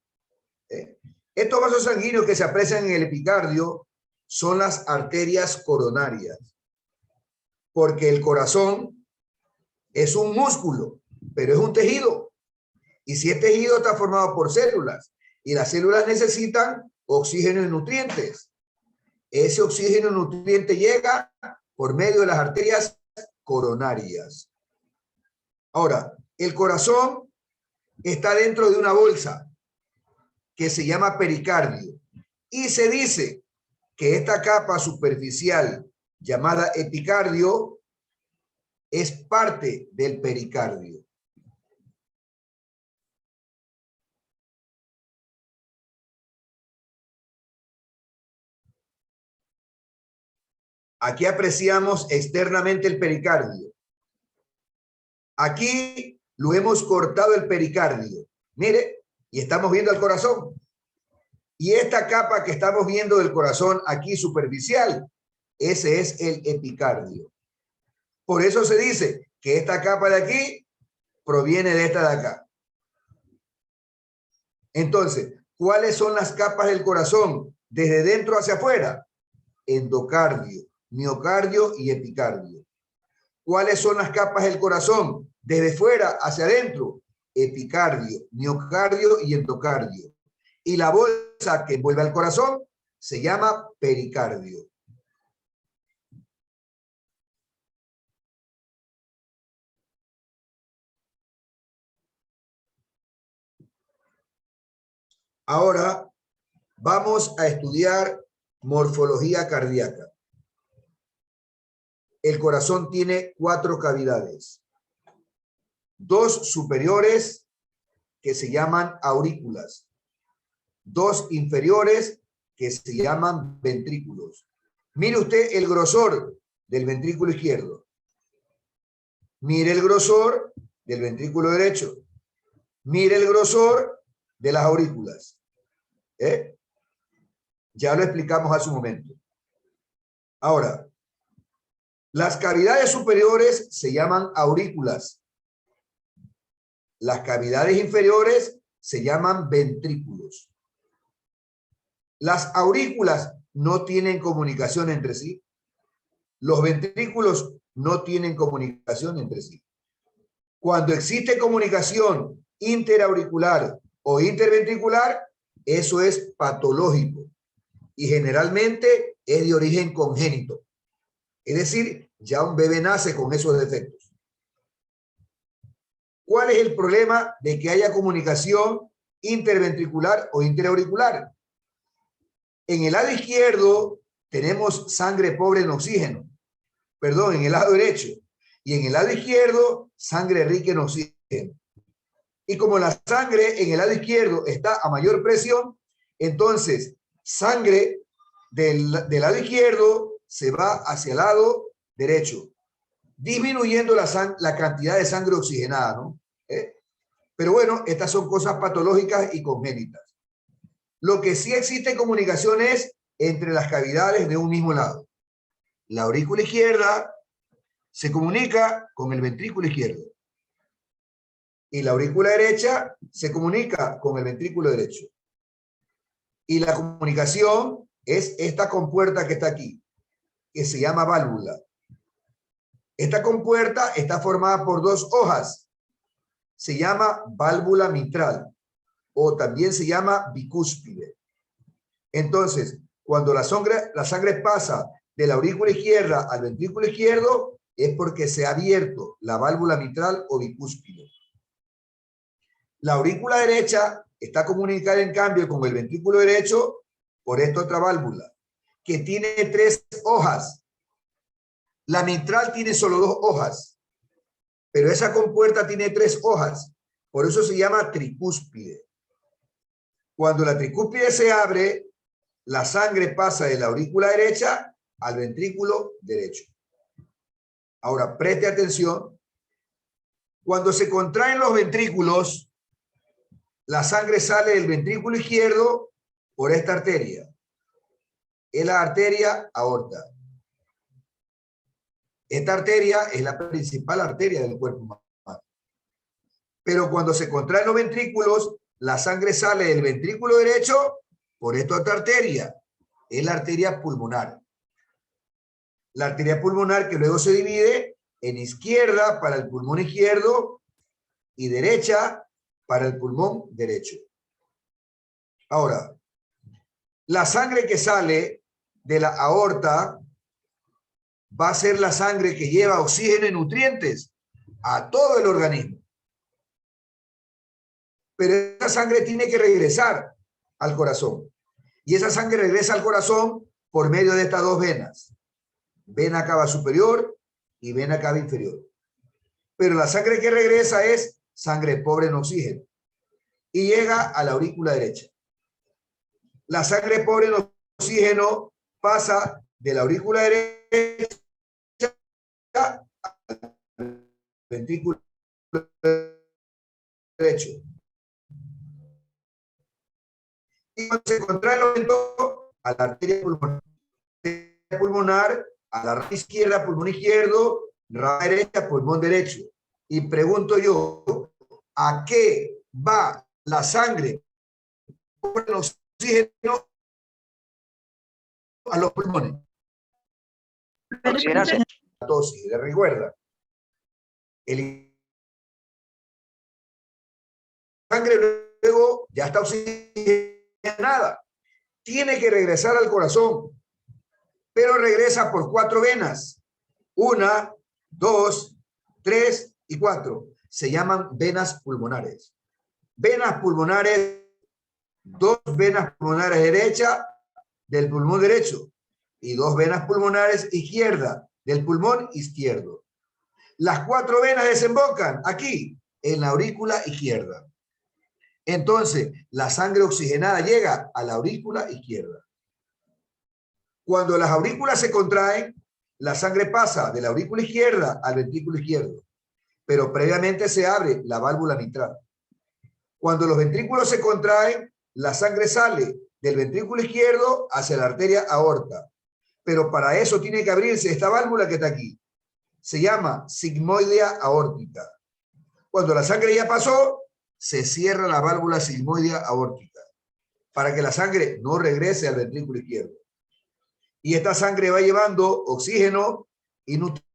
A: Estos vasos sanguíneos que se aprecian en el epicardio son las arterias coronarias, porque el corazón es un músculo, pero es un tejido. Y si este tejido está formado por células, y las células necesitan oxígeno y nutrientes, ese oxígeno y nutriente llega por medio de las arterias coronarias. Ahora, el corazón está dentro de una bolsa que se llama pericardio, y se dice que esta capa superficial llamada epicardio es parte del pericardio. Aquí apreciamos externamente el pericardio. Aquí lo hemos cortado el pericardio. Mire, y estamos viendo el corazón. Y esta capa que estamos viendo del corazón aquí superficial Ese es el epicardio. Por eso se dice que esta capa de aquí proviene de esta de acá. Entonces, ¿cuáles son las capas del corazón? Desde dentro hacia afuera. Endocardio, miocardio y epicardio. ¿Cuáles son las capas del corazón? Desde fuera hacia adentro. Epicardio, miocardio y endocardio. Y la bolsa que envuelve al corazón se llama pericardio. Ahora vamos a estudiar morfología cardíaca. El corazón tiene 4 cavidades. 2 superiores que se llaman aurículas. 2 inferiores que se llaman ventrículos. Mire usted el grosor del ventrículo izquierdo. Mire el grosor del ventrículo derecho. Mire el grosor de las aurículas. Ya lo explicamos hace un momento. Ahora, las cavidades superiores se llaman aurículas. Las cavidades inferiores se llaman ventrículos. Las aurículas no tienen comunicación entre sí. Los ventrículos no tienen comunicación entre sí. Cuando existe comunicación interauricular o interventricular, eso es patológico y generalmente es de origen congénito. Es decir, ya un bebé nace con esos defectos. ¿Cuál es el problema de que haya comunicación interventricular o interauricular? En el lado izquierdo tenemos sangre pobre en oxígeno. Perdón, en el lado derecho. Y en el lado izquierdo, sangre rica en oxígeno. Y como la sangre en el lado izquierdo está a mayor presión, entonces sangre del lado izquierdo se va hacia el lado derecho, disminuyendo la cantidad de sangre oxigenada, ¿no? Pero bueno, estas son cosas patológicas y congénitas. Lo que sí existe comunicación es entre las cavidades de un mismo lado. La aurícula izquierda se comunica con el ventrículo izquierdo. Y la aurícula derecha se comunica con el ventrículo derecho. Y la comunicación es esta compuerta que está aquí, que se llama válvula. Esta compuerta está formada por 2 hojas. Se llama válvula mitral o también se llama bicúspide. Entonces, cuando la sangre pasa de la aurícula izquierda al ventrículo izquierdo, es porque se ha abierto la válvula mitral o bicúspide. La aurícula derecha está comunicada en cambio con el ventrículo derecho por esta otra válvula, que tiene 3 hojas. La mitral tiene solo 2 hojas, pero esa compuerta tiene 3 hojas. Por eso se llama tricúspide. Cuando la tricúspide se abre, la sangre pasa de la aurícula derecha al ventrículo derecho. Ahora, preste atención. Cuando se contraen los ventrículos, la sangre sale del ventrículo izquierdo por esta arteria. Es la arteria aorta. Esta arteria es la principal arteria del cuerpo humano. Pero cuando se contraen los ventrículos, la sangre sale del ventrículo derecho por esta otra arteria. Es la arteria pulmonar. La arteria pulmonar que luego se divide en izquierda para el pulmón izquierdo y derecha para el pulmón derecho. Ahora, la sangre que sale de la aorta va a ser la sangre que lleva oxígeno y nutrientes a todo el organismo. Pero esa sangre tiene que regresar al corazón. Y esa sangre regresa al corazón por medio de estas 2 venas. Vena cava superior y vena cava inferior. Pero la sangre que regresa es sangre pobre en oxígeno. Y llega a la aurícula derecha. La sangre pobre en oxígeno pasa de la aurícula derecha al ventrículo derecho. Y cuando se contrae el momento a la arteria pulmonar, pulmonar, a la rama izquierda, pulmón izquierdo, rama derecha, pulmón derecho. Y pregunto yo, ¿a qué va la sangre con el oxígeno a los pulmones?
M: Oxigenación.
A: La dosis, ¿le recuerda? La sangre luego ya está oxigenada. Tiene que regresar al corazón, pero regresa por 4 venas. 1, 2, 3 y 4. Se llaman venas pulmonares. Venas pulmonares, 2 venas pulmonares derecha del pulmón derecho y 2 venas pulmonares izquierda del pulmón izquierdo. Las 4 venas desembocan aquí, en la aurícula izquierda. Entonces, la sangre oxigenada llega a la aurícula izquierda. Cuando las aurículas se contraen, la sangre pasa de la aurícula izquierda al ventrículo izquierdo, pero previamente se abre la válvula mitral. Cuando los ventrículos se contraen, la sangre sale del ventrículo izquierdo hacia la arteria aorta, pero para eso tiene que abrirse esta válvula que está aquí. Se llama sigmoidea aórtica. Cuando la sangre ya pasó, se cierra la válvula sigmoidea aórtica para que la sangre no regrese al ventrículo izquierdo. Y esta sangre va llevando oxígeno y nutrientes